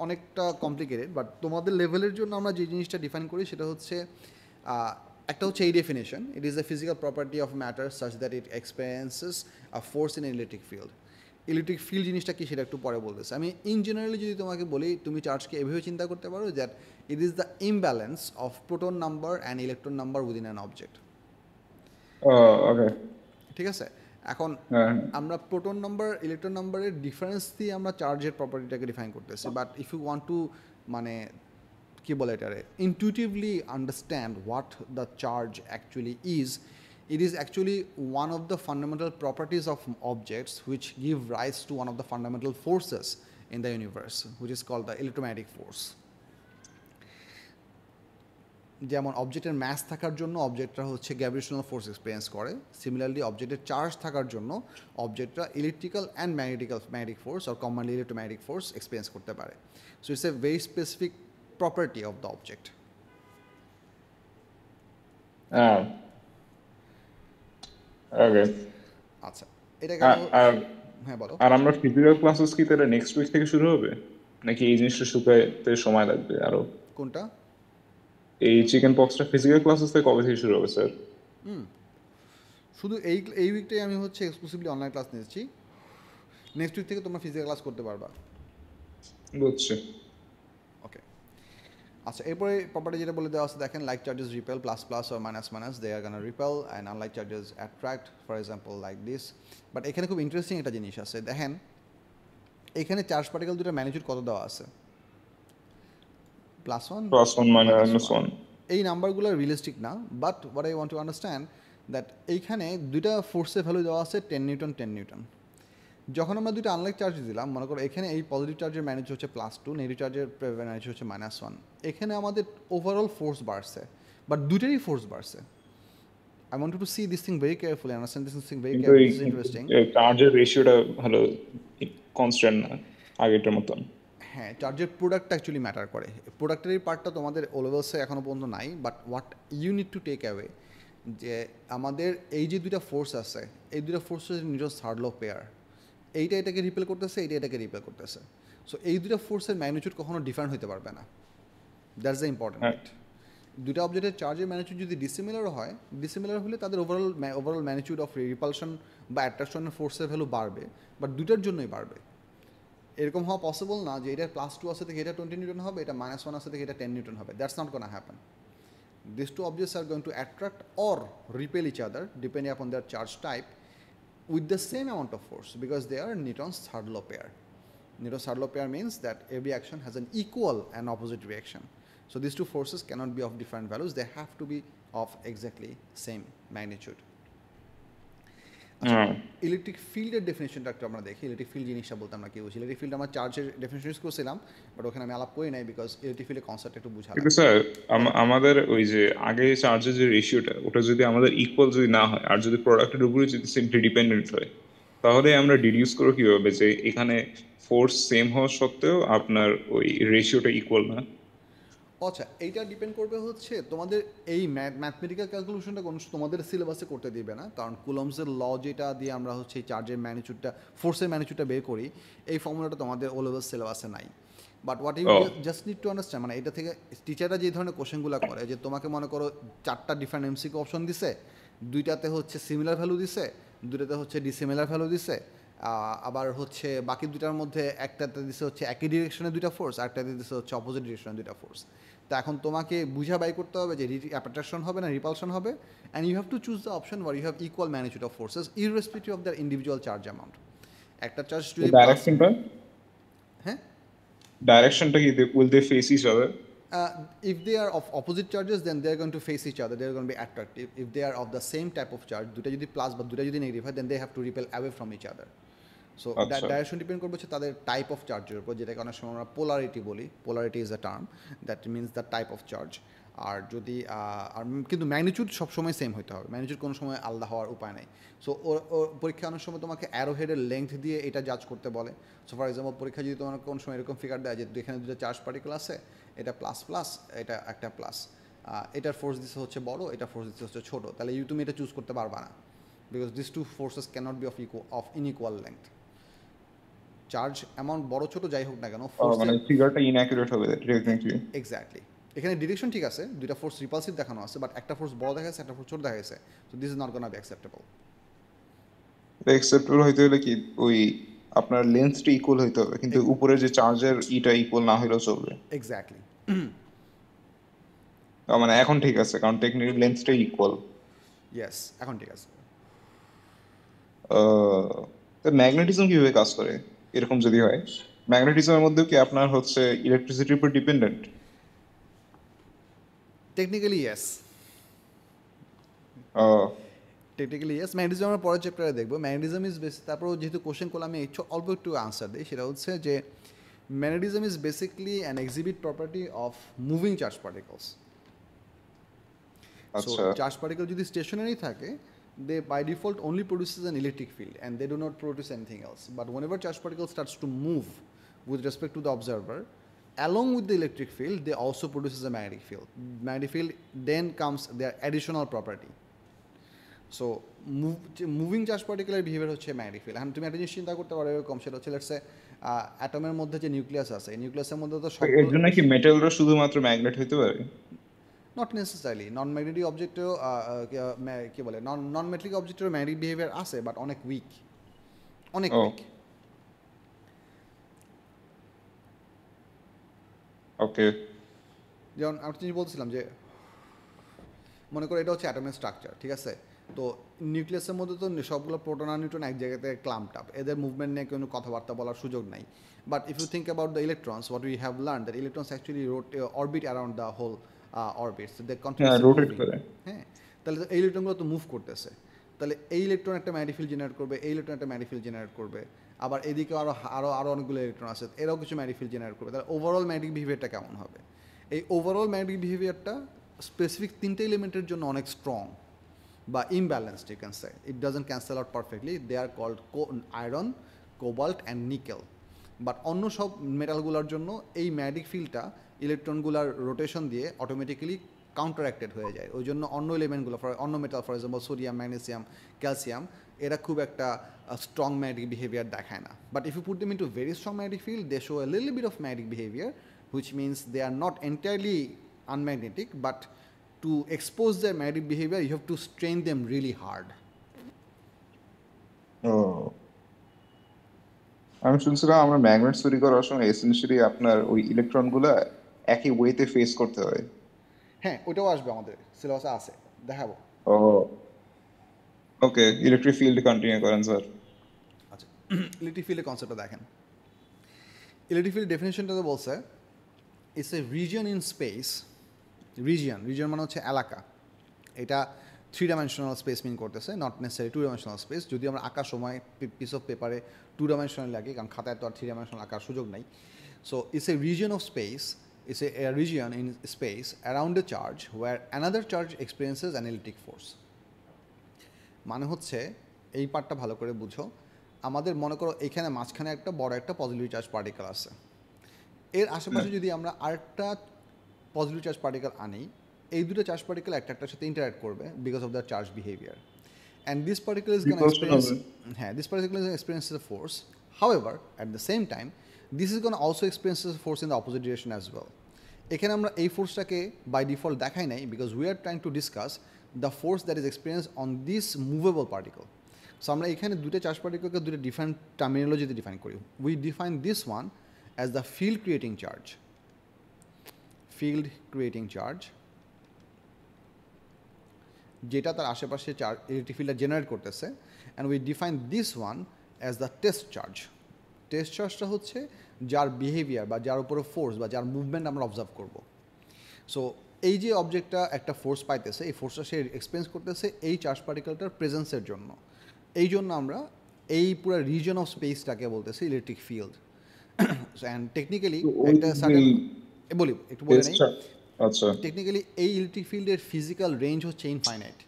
অনেকটা কমপ্লিকেটেড, বাট তোমাদের লেভেলের জন্য আমরা যে জিনিসটা ডিফাইন করি সেটা হচ্ছে একটা হচ্ছে এই definition, it is the physical property of matter such that it experiences a force in electric field. Electric field জিনিসটা কি সেটা একটু পরে বলতেছে। আমি ইন জেনারেলি যদি তোমাকে বলি, তুমি চার্জকে এভাবে চিন্তা করতে পারো that it is the imbalance of proton number and electron number within an object. Okay, ঠিক আছে? এখন আমরা প্রোটন নাম্বার ইলেকট্রন নাম্বারের ডিফারেন্স দিয়ে আমরা চার্জের প্রপার্টিটাকে ডিফাইন করতেছি। But if you want to মানে কি বলে এটারে intuitively understand what the charge actually is, it is actually one of the fundamental properties of objects which give rise to one of the fundamental forces in the universe, which is called the electromagnetic force. যেমন অবজেক্টের mass থাকার জন্য অবজেক্টটা হচ্ছে gravitational force experience করে, সিমিলারলি অবজেক্টের charge থাকার জন্য অবজেক্টটা electrical and magnetic force or combined electromagnetic force experience করতে পারে। So it's a very specific property of the object. Okay, আচ্ছা, এটা গেল। হ্যাঁ বলো। আর আমরা ফিজিক্যাল ক্লাসেস কি তাহলে নেক্সট উইক থেকে শুরু হবে, নাকি এই জিনিসটা শুকাতে সময় লাগবে আরো? কোনটা? এই চিকেন পক্সটা ফিজিক্যাল ক্লাসেস থেকে কবে থেকে শুরু হবে স্যার? শুধু এই উইকটাই আমি হচ্ছে এক্সক্লুসিভলি অনলাইন ক্লাস নিয়েছি। নেক্সট উইক থেকে তোমরা ফিজিক্যাল ক্লাস করতে পারবা। বুঝছি। ওকে, আচ্ছা, এরপরে প্রপার্টি যেটা বলে দেওয়া আছে দেখেন, like charges repel plus plus or minus minus, they are gonna repel and unlike charges attract, for example like this. But এখানে খুব ইন্টারেস্টিং একটা জিনিস আছে, দেখেন এখানে চার্জ পার্টিকেল দুটো ম্যাগনিটিউড কত দেওয়া আছে, +1 -1 এই নাম্বারগুলো রিয়েলিস্টিক না। But what I want to understand that এইখানে দুইটা ফোর্সের ভ্যালু দেওয়া আছে 10 নিউটন 10 নিউটন। যখন আমরা দুটো আনলাইক চার্জ দিলাম, মনে করো এখানে এই পজিটিভ চার্জের ম্যাগনিটিউড হচ্ছে +2, নেগেটিভ চার্জের ম্যাগনিটিউড হচ্ছে -1, এখানে আমাদের ওভারঅল ফোর্স বাড়ছে, বাট দুটোরই ফোর্স বাড়ছে। I wanted to see this thing very carefully, understand this thing very carefully. This is interesting. চার্জের রেশিওটা ভালো কনস্ট্যান্ট না আগেরটার মতন। হ্যাঁ, চার্জের প্রোডাক্ট অ্যাকচুয়ালি ম্যাটার করে। প্রোডাক্টের এই পার্টটা তোমাদের ও লেভেলসে এখনও পর্যন্ত নাই, but what you need to take away যে আমাদের এই যে দুইটা ফোর্স আছে, এই দুইটা ফোর্স হচ্ছে নিজস্ব থার্ড ল পেয়ার। এইটা এটাকে রিপেল করতেছে, এইটা এটাকে রিপেল করতেছে। সো এই দুইটা ফোর্সের ম্যাগনিটিউড কখনো ডিফারেন্ট হতে পারবে না। That's the important point. দুটো অবজেক্টের চার্জের ম্যাগনিটিউড যদি ডিসিমিলারও হয়, ডিসিমিলার হলে তাদের ওভারঅল ম্যাগনিটিউড অফ রিপালশন বা অ্যাট্রাকশনের ফোর্সের ভ্যালু বাড়বে, বাট দুটার জন্যই বাড়বে। এরকম হওয়া পসিবল না যে এটা +2 আছে থেকে এটা 20 নিউটন হবে, এটা -1 আছে থেকে এটা 10 নিউটন হবে। That's not gonna happen. These two objects are going to attract or repel each other depending upon their charge type with the same amount of force, because they are Newton's third law pair. Newton's third law pair means that every action has an equal and opposite reaction. So these two forces cannot be of different values, they have to be of exactly same magnitude. Electric ফিল্ডের ডেফিনেশনটা একটু আমরা দেখি। Electric field জিনিসটা বলতে আমরা কি বুঝি? Electric field আমরা চার্জের ডেফিনেশন ইউজ করছিলাম, বাট ওখানে আমি আলাপ করি নাই বিকজ ইলেকট্রিক ফিল্ডের কনসেপ্ট একটু বুঝা। কিন্তু স্যার আমাদের ওই যে আগে চার্জের যে রেশিওটা, ওটা যদি আমাদের ইকুয়াল যদি না হয় আর যদি প্রোডাক্টের উপরে যদি সিম্পলি ডিপেন্ডেন্ট হয়, তাহলে আমরা ডিডিউস করব কিভাবে যে এখানে ফোর্স সেম হওয়া সত্ত্বেও আপনার ওই রেশিওটা ইকুয়াল না? আচ্ছা, এইটা ডিপেন্ড করবে হচ্ছে তোমাদের এই ম্যাথমেটিক্যাল ক্যালকুলেশনটা কোনো তোমাদের সিলেবাসে করতে দিবে না, কারণ কুলম্বসের ল যেটা দিয়ে আমরা হচ্ছে এই চার্জের ম্যাগনিটিউডটা, ফোর্সের ম্যাগনিটিউডটা বের করি, এই ফর্মুলাটা তোমাদের ও লেভেল সিলেবাসে নাই। But what you oh just need to understand, মানে এটা থেকে টিচাররা যে ধরনের কোশ্চেনগুলো করে, যে তোমাকে মনে করো 4টা ডিফারেন্ট এমসিকিউ অপশন দিছে, 2টাতে হচ্ছে সিমিলার ভ্যালু দিছে, 2টাতে হচ্ছে ডিসিমিলার ভ্যালু দিছে, আবার হচ্ছে বাকি 2টার মধ্যে একটাতে দিছে হচ্ছে একই ডিরেকশনে 2টা ফোর্স, আরেকটাতে দিছে হচ্ছে অপোজিট ডিরেকশনে 2টা ফোর্স। তো এখন তোমাকে বুঝা বাই করতে হবে যে অ্যাট্রাকশন হবে না রিপালশন হবে, and you have to choose the option where you have equal magnitude of forces irrespective of their individual charge amount. একটা চার্জ যদি প্লাস, হ্যাঁ, ডাইরেকশনটা কি will they face each other? if they are of opposite charges then they are going to face each other, they are going to be attractive. If they are of the same type of charge, দুটা যদি plus বা দুটা যদি negative হয়, then they have to repel away from each other. So আচ্ছা direction depend করবে হচ্ছে তাদের টাইপ অফ চার্জের উপর, যেটাকে অনেক সময় আমরা পোলারিটি বলি। Polarity is a term that means the type of charge. আর যদি কিন্তু ম্যাগনিটিউড সবসময় সেম হতে হবে, ম্যাগনিটিউড কোনো সময় আলাদা হওয়ার উপায় নেই। সো পরীক্ষা অনেক সময় তোমাকে অ্যারো হেডের লেংথ দিয়ে এটা জাজ করতে বলে। সো ফর এক্সাম্পল পরীক্ষা যদি তোমার কোন সময় এরকম ফিগার দেয় যে এখানে দুটো চার্জ পার্টিকেল আছে, এটা প্লাস প্লাস, এটা একটা প্লাস, এটার ফোর্স দিচ্ছে হচ্ছে বড়, এটা ফোর্স দিচ্ছে হচ্ছে ছোটো, তাহলে তুমি এটা চুজ করতে পারবা না, because this two forces cannot be of inequal length. Charge amount বড় ছোট যাই হোক না কেন, মানে ফিগারটা ইনঅ্যাকুরেট হবে টেকনিক্যালি। এক্স্যাক্টলি। এখানে ডিরেকশন ঠিক আছে, দুইটা ফোর্স রিপালসিভ দেখানো আছে, বাট একটা ফোর্স বড় দেখা গেছে, একটা ফোর্স ছোট দেখা গেছে, so this is not gonna be acceptable. Acceptable হইতে হলে কি ওই আপনার লেন্থটা ইকুয়াল হইতে হবে, কিন্তু উপরে যে চার্জের ইটা ইকুয়াল না হইলেও চলবে। এক্স্যাক্টলি। মানে এখন ঠিক আছে, কারণ টেকনিক্যালি লেন্থটা ইকুয়াল। ইয়েস, এখন ঠিক আছে। তো ম্যাগনেটিজম কিভাবে কাজ করে এরকম যদি হয়? ম্যাগনেটিজমের মধ্যে কি আপনার হচ্ছে ইলেকট্রিসিটির উপর dependent? Technically yes, technically yes. Magnetism আমরা পরের চ্যাপ্টারে দেখবো। ম্যাগনেটিজম ইজ বেসিক, তারপর যেহেতু কোশ্চেন করলে আমি অল্প একটু আনসার দিই, সেটা হচ্ছে যে magnetism is basically an exhibit property of moving charge particles. So আচ্ছা চার্জ পার্টিকেল যদি স্টেশনারি থাকে, they by default only produces an electric field and they do not produce anything else. But whenever charge particle starts to move with respect to the observer, along with the electric field, they also produces a magnetic field. Magnetic field then comes their additional property. So moving charge পার্টিকেলের behaviour হচ্ছে magnetic field. এখন তুমি একটা জিনিস চিন্তা করতে পারো এরকম, সেটা হচ্ছে লেটস সে অ্যাটমের মধ্যে যে নিউক্লিয়াস আছে, এই নিউক্লিয়াসের মধ্যে তো সব, এর জন্য কি মেটালরা শুধুমাত্র ম্যাগনেট হইতে পারে? Not necessarily. নন ম্যাগনেটিক অবজেক্টেও কী বলে, নন ম্যাগনেটিক অবজেক্টেরও ম্যাগনেটিক বিহেভিয়ার আছে, বাট অনেক উইক, অনেক ও উইক। ওকে। যেমন আমি জিনিস বলছিলাম যে মনে করো এটা হচ্ছে অ্যাটমের স্ট্রাকচার, ঠিক আছে? তো নিউক্লিয়াসের মধ্যে তো সবগুলো প্রোটন আর নিউট্রন এক জায়গাতে ক্লাম্পড আপ, এদের মুভমেন্ট নিয়ে কোনো কথাবার্তা বলার সুযোগ নাই। But if you think about the electrons, what we have learn that electrons actually orbit around the whole orbit, they হ্যাঁ কন্টিনিউয়াসলি রোটেট মুভিং। করে। হ্যাঁ, তাহলে এই ইলেকট্রনগুলো তো মুভ করতেছে, তাহলে এই ইলেকট্রন একটা ম্যাগনেটিক ফিল্ড জেনারেট করবে, এই ইলেকট্রন একটা ম্যাগনেটিক ফিল্ড জেনারেট করবে, আবার এদিকে আরও আরও আরও অনেকগুলো ইলেকট্রন আছে, এরাও কিছু ম্যাগনেটিক ফিল্ড জেনারেট করবে। তাহলে ওভারঅল ম্যাগনেটিক বিহেভিয়ারটা কেমন হবে? এই ওভারঅল ম্যাগনেটিক বিহেভিয়ারটা স্পেসিফিক 3টে এলিমেন্টের জন্য অনেক স্ট্রং বা imbalanced, you can say. It doesn't cancel out perfectly. They are called iron, cobalt and nickel. But অন্য সব মেটালগুলোর জন্য এই ম্যাগনেটিক ফিল্ডটা ইলেকট্রনগুলোর রোটেশন দিয়ে অটোমেটিক্যালি কাউন্টারঅ্যাক্টেড হয়ে যায়। ওই জন্য অন্য এলিমেন্টগুলো, অন্য metal for example sodium, magnesium, calcium, এরা খুব একটা স্ট্রং ম্যাগনেটিক বিহেভিয়ার দেখায় না। But if you put them into very strong magnetic field, they show a little bit of magnetic behaviour, which means they are not entirely unmagnetic, but to expose their magnetic behavior, you have to strain them really hard. ও আমি শুনছিলাম আমরা magnet তৈরি করার সময় essentially আপনার ওই ইলেকট্রনগুলো একই ওয়েতে ফেস করতে হয়। হ্যাঁ, ওটাও আসবে, আমাদের সিলেবাসে আছে, দেখাবো। ও ওকে, ইলেকট্রিক ফিল্ড কন্টিনিউ করেন স্যার। আচ্ছা, ইলেকট্রিক ফিল্ডের কনসেপ্টটা দেখেন। ইলেকট্রিক ফিল্ড ডেফিনেশনটা তো বলছে it's a region in space. Region মানে হচ্ছে এলাকা। এটা 3 ডাইমেনশনাল স্পেস মিন করতেছে, নট নেসেসারি 2 ডাইমেনশনাল স্পেস। যদি আমরা আঁকার সময় পিস অফ পেপারে 2 ডাইমেনশনাল লাগে, কারণ খাতায় তো আর 3 ডাইমেনশনাল আঁকার সুযোগ নাই। So it's a region of speech, it's a region in space around A charge where another charge experiences an electric force. মানে হচ্ছে এই পার্টটা ভালো করে বুঝো। আমাদের মনে করো এখানে মাঝখানে একটা বড় একটা পজিটিভ চার্জ পার্টিকেল আছে, এর আশেপাশে যদি আমরা আরেকটা পজিটিভ চার্জ পার্টিকেল আনেই, এই দুটো চার্জ পার্টিকেল একটার সাথে ইন্টারাক্ট করবে because of the charge behaviour, and this particle is going to experience, this particle is going to experience a force. However, at the same time, this is going to also experience a force in the opposite direction as well. এখানে আমরা এই ফোর্সটাকে by default দেখাই নাই because we are trying to discuss the force that is experience on this movable particle. So আমরা এখানে দুটো charge পার্টিকেলকে দুটো different টার্মিনোলজিতে define করি। We define this one as the field creating charge, field creating charge, যেটা তার আশেপাশে electric ফিল্ডটা generate করতেছে, and we define this one as the test charge. Test চার্জটা হচ্ছে যার বিহেভিয়ার বা যার উপরে ফোর্স বা যার মুভমেন্ট আমরা অবজার্ভ করব। সো এই যে অবজেক্টটা একটা ফোর্স পাইতেছে, এই ফোর্সটা সে এক্সপিরিয়েন্স করতেছে এই চার্জ পার্টিকেলটার প্রেজেন্সের জন্য। এই জন্য আমরা এই পুরো রিজন অফ স্পেসটাকে বলতেছি ইলেকট্রিক ফিল্ড। অ্যান্ড টেকনিক্যালি একটা সার্টেন বলি একটু বলে নেই, আচ্ছা, টেকনিক্যালি এই ইলেকট্রিক ফিল্ডের ফিজিক্যাল রেঞ্জ হচ্ছে ইনফাইনাইট।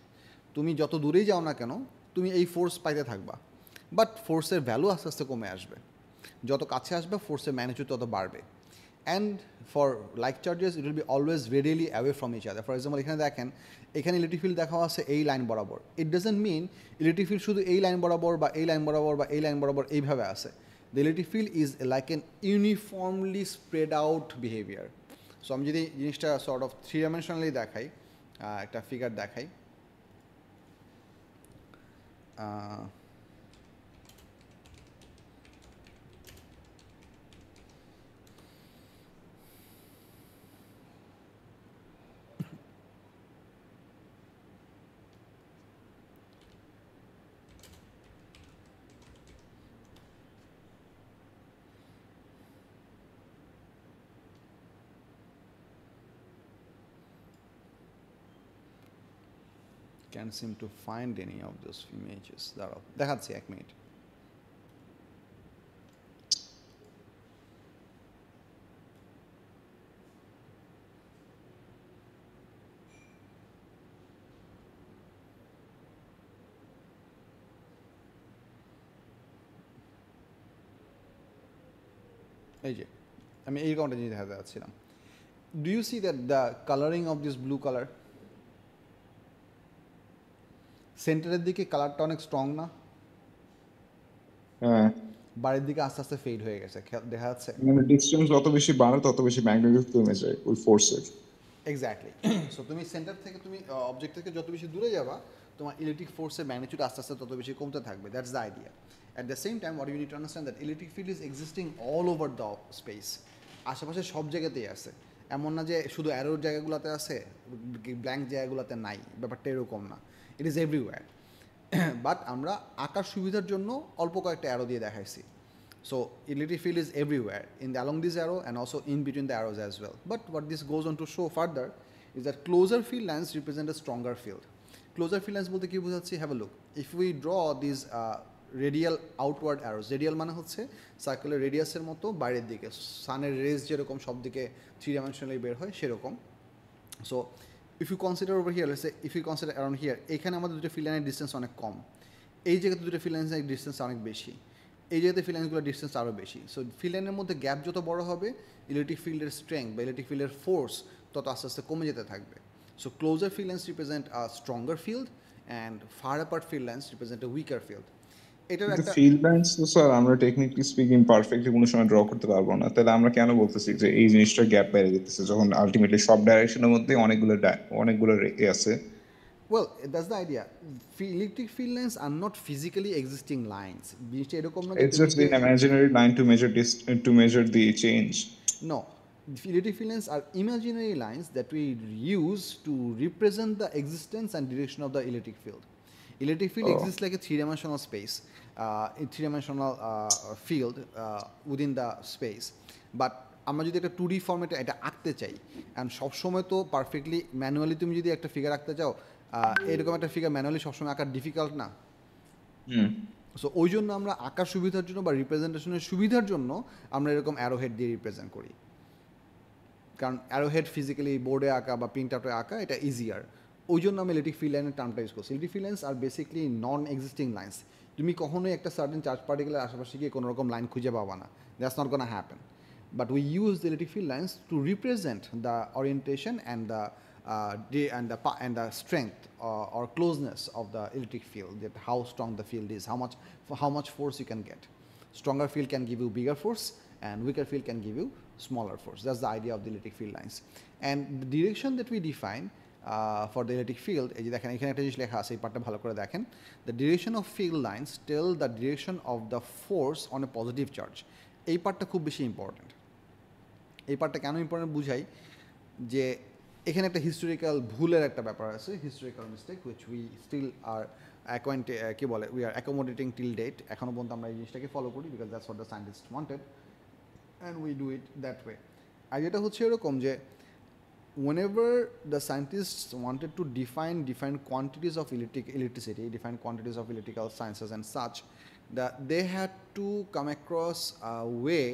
তুমি যত দূরেই যাও না কেন তুমি এই ফোর্স পাইতে থাকবা, বাট ফোর্সের ভ্যালু আস্তে আস্তে কমে আসবে, যত কাছে আসবে ফোর্সের ম্যাগনিটিউড তত বাড়বে। And for like charges it will be always radially away from each other. For example এখানে দেখেন, এখানে ইলেকট্রিক ফিল্ড দেখা আছে এই লাইন বরাবর, it doesn't mean electric field শুধু এই লাইন বরাবর বা এই লাইন বরাবর বা এই লাইন বরাবর এইভাবে আছে। The electric field is like N uniformly spread out behaviour. So আমি যদি জিনিসটা সর্ট অফ থ্রি ডাইমেনশনালি দেখাই, একটা ফিগার দেখাই, can't seem to find any of those images. দাঁড়াও দেখাচ্ছি এক মিনিট। এই যে আমি এই কাউন্টে জিনিস দেখাতে যাচ্ছিলাম। Do you see that the colouring of this blue colour, সেন্টারের দিকে কালারটা অনেক স্ট্রং না? হ্যাঁ, বাড়ির দিকে আস্তে আস্তে ফেড হয়ে গেছে, দেখা যাচ্ছে। মানে ডিসটেন্স যত বেশি বাড়ে তত বেশি ম্যাগনেটিক কমে যায় ওই ফোর্সের। এক্স্যাক্টলি। সো তুমি সেন্টার থেকে তুমি অবজেক্ট থেকে যত বেশি দূরে যাবা তোমার ইলেকট্রিক ফোর্সের ম্যাগনিটিউড আস্তে আস্তে তত বেশি কমতে থাকবে। That's the idea. At the same time what you need to understand that electric field is existing all over the space. আশেপাশে সব জায়গাতেই আছে, এমন না যে শুধু অ্যারোর জায়গাগুলোতে আছে ব্ল্যাঙ্ক জায়গাগুলোতে নাই, ব্যাপারটা এরকম না, ইট ইজ এভরিওয়্যার। বাট আমরা আঁকার সুবিধার জন্য অল্প কয়েকটা অ্যারো দিয়ে দেখাইছি। So electric field is everywhere along this arrow and also in between the arrows as well. But what this goes on to show further is that closer field lines represent a stronger field. Closer field lines bolte ki bujhacchi, have a look. If we draw these radial outward arrows, radial মানে হচ্ছে circular রেডিয়াসের মতো বাইরের দিকে, সানের raise যেরকম সব দিকে three dimensionally বের হয় সেরকম। So if you consider over here, let's say if you consider around here, এখানে আমাদের দুটো ফিল্ড লাইনের ডিস্টেন্স অনেক কম, এই জায়গাতে দুটো ফিল্ড লাইনের ডিস্টেন্স অনেক বেশি, এই জায়গাতে ফিল্ড লাইনগুলোর ডিস্টেন্স আরও বেশি। সো ফিল্ড লাইনের মধ্যে গ্যাপ যত বড় হবে ইলেকট্রিক ফিল্ডের স্ট্রেংথ বা ইলেকট্রিক ফিল্ডের ফোর্স তত আস্তে আস্তে কমে যেতে থাকবে। So closer field lines represent a stronger field and far apart field lines represent a weaker field. এটার একটা ফিল্ড লাইন্স তো স্যার আমরা টেকনিক্যালি স্পিকিং পারফেক্টলি কোনো সময় ড্র করতে পারবো না, তাহলে আমরা কেন বলতেছি যে এই জিনিসটার গ্যাপ বেড়ে যেতেছে যখন আলটিমেটলি সব ডাইরেকশনের মধ্যে অনেকগুলো আছে? Well, that's the idea. Electric field lines are not physically existing lines. জিনিসটা এরকম না, It's just an imaginary line to measure the change. No, electric field lines are imaginary lines that we use to represent the existence and direction of the electric field. Electric field exists like a three-dimensional space, a three-dimensional field within the space. But আমরা যদি একটা 2D ফর্মেটে এটা আঁকতে চাই, and সবসময় তো perfectly manually তুমি যদি একটা ফিগার আঁকতে চাও, এরকম একটা ফিগার ম্যানুয়ালি সবসময় আঁকার ডিফিকাল্ট না। সো ওই জন্য আমরা আঁকার সুবিধার জন্য বা রিপ্রেজেন্টেশনের সুবিধার জন্য আমরা এরকম অ্যারোহেড দিয়ে রিপ্রেজেন্ট করি, কারণ অ্যারোহেড ফিজিক্যালি বোর্ডে আঁকা বা প্রিন্ট আউটে আঁকা এটা ইজিয়ার। ওই জন্য আমি ইলেকট্রিক ফিল্ড লাইনের টার্মটা ইউজ করছি। Electric field lines are basically non existing lines. তুমি কখনোই একটা সার্টেন চার্জ পার্টিকেলের আশেপাশে গিয়ে কোনো রকম লাইন খুঁজে পাবা না, that's not gonna happen. but we use the electric field lines to represent the orientation and the strength or closeness of the electric field, that how strong the field is, how much force you can get. Stronger field can give you bigger force, and weaker field can give you smaller force. That's the idea of the electric field lines. And the direction that we define for the electric field, এই যে দেখেন এখানে একটা জিনিস লেখা আছে, এই পার্টটা ভালো করে দেখেন, the direction of field lines tell the direction of the force on a positive charge. এই পার্টটা খুব বেশি ইম্পর্টেন্ট। এই পার্টটা কেন ইম্পর্টেন্ট বুঝাই, যে এখানে একটা হিস্টোরিক্যাল ভুলের একটা ব্যাপার আছে, historical mistake which we still are কি বলে, we are accommodating till date. এখনও পর্যন্ত আমরা এই জিনিসটাকে ফলো করি, because that's what the scientist wanted and we do it that way. আর এটা হচ্ছে এরকম যে whenever the scientists wanted to define different quantities of electricity, different quantities of electrical sciences and such, that they had to come across a way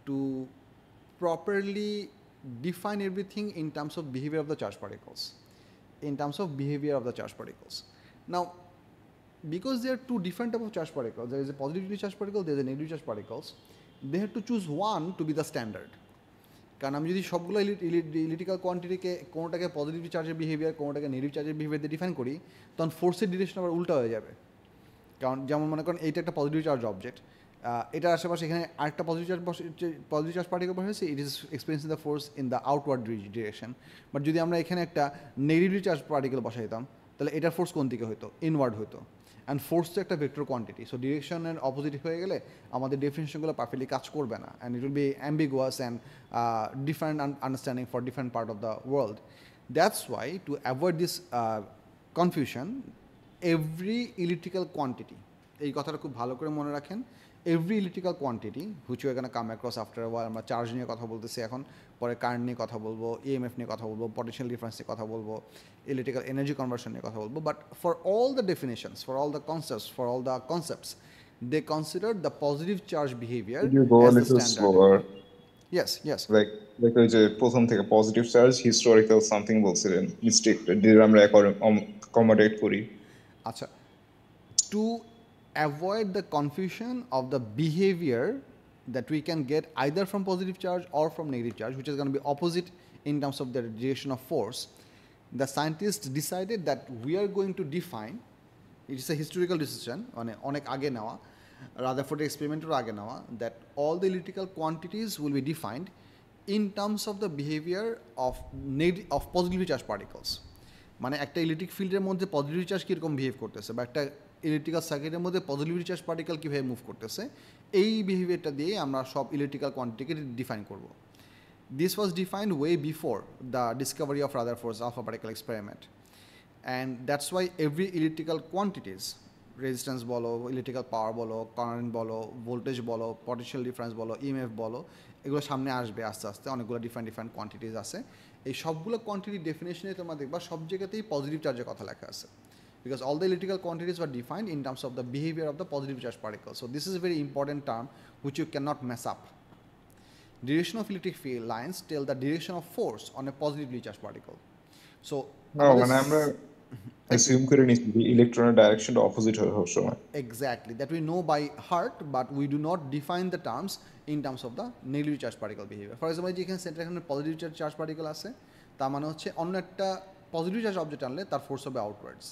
to properly define everything in terms of behavior of the charged particles. Now, because there are two different types of charged particles, there is a positively charged particle, there is a negatively charged particles, they had to choose one to be the standard. কারণ আমি যদি সবগুলো electrical কোয়ান্টিটিকে কোনোটাকে positive চার্জের behaviour, কোনোটাকে negative চার্জের behaviour দিয়ে define করি, তখন ফোর্সের ডিরেকশন আবার উল্টা হয়ে যাবে। কারণ যেমন মনে করেন এইটা একটা পজিটিভ চার্জ অবজেক্ট, এটার আশেপাশে এখানে আরেকটা পজিটিভ চার্জ পার্টিকেল বসেছে, it is experiencing the force in the outward direction. But যদি আমরা এখানে একটা নেগেটিভ চার্জ পার্টিকেল বসাইতাম, তাহলে এটার ফোর্স কোন দিকে হতো? ইনওয়ার্ড হতো। অ্যান্ড ফোর্স তো একটা ভেক্টর কোয়ান্টিটি, সো ডিরেকশনের অপোজিট হয়ে গেলে আমাদের ডেফিনেশনগুলো পারফেক্টলি কাজ করবে না, and it will be ambiguous and different understanding for different part of the world. That's why to avoid this confusion, every electrical quantity, এই কথাটা খুব ভালো করে মনে রাখেন, every electrical quantity which you can come across after while, আমরা চার্জ নিয়ে কথা বলতেছি এখন, পরে কারেন্ট নিয়ে কথা বলবো, ইএমএফ নিয়ে কথা বলবো, পটেনশিয়াল ডিফারেন্স নিয়ে কথা বলবো, ইলেকট্রিক্যাল এনার্জি কনভার্সন নিয়ে কথা বলবো, but for all the definitions, for all the concepts, they consider the positive charge behaviour as the standard. Yes. Like ওই যে প্রথম থেকে পজিটিভ চার্জ হিস্টোরিক্যাল সামথিং বলছিলেন, মিস্টেকটা দিয়ে আমরা অ্যাকোমোডেট করি। আচ্ছা, to avoid the confusion of the behavior that we can get either from positive charge or from negative charge, which is going to be opposite in terms of the direction of force, the scientists decided that we are going to define, it is a historical decision, onek age newa, Rutherford experiment or age newa, that all the electrical quantities will be defined in terms of the behavior of positively charged particles. মানে একটা electric ফিল্ডের মধ্যে positive charge কীরকম behave করতেছে, বা একটা electrical সার্কিটের মধ্যে পজিটিভ চার্জ পার্টিকেল কীভাবে মুভ করতেছে, এই বিহেভিয়ারটা দিয়ে আমরা সব ইলেকট্রিক্যাল কোয়ান্টিটিকে ডিফাইন করব। This was defined way before the discovery of Rutherford's alpha particle experiment, and that's why every electrical quantities, resistance বলো, ইলেকট্রিক্যাল পাওয়ার বলো, কারেন্ট বলো, ভোল্টেজ বলো, পটেনশিয়াল ডিফারেন্স বলো, ইএমএফ বলো, এগুলো সামনে আসবে আস্তে আস্তে, অনেকগুলো ডিফারেন্ট কোয়ান্টিটিস আছে। এই সবগুলো কোয়ান্টিটির ডেফিনেশনে তোমরা দেখবা সব জায়গাতেই পজিটিভ চার্জের কথা লেখা আছে, because all the electrical quantities were defined in terms of the behavior of the positive charge particle. So this is a very important term which you cannot mess up. Direction of electric field lines tell the direction of force on a positively charged particle. So মানে আমরা assume করে নিছি যে ইলেকট্রনের ডাইরেকশনটা opposite হয় সব সময়। Exactly, that we know by heart, but we do not define the terms in terms of the negative charge particle behavior. For example, যেখানে সেন্টারে এখানে পজিটিভ চার্জ পার্টিকেল আছে, তার মানে হচ্ছে অন্য একটা পজিটিভ চার্জ অবজেক্ট আনলে তার ফোর্স হবে আউটওয়ার্ডস,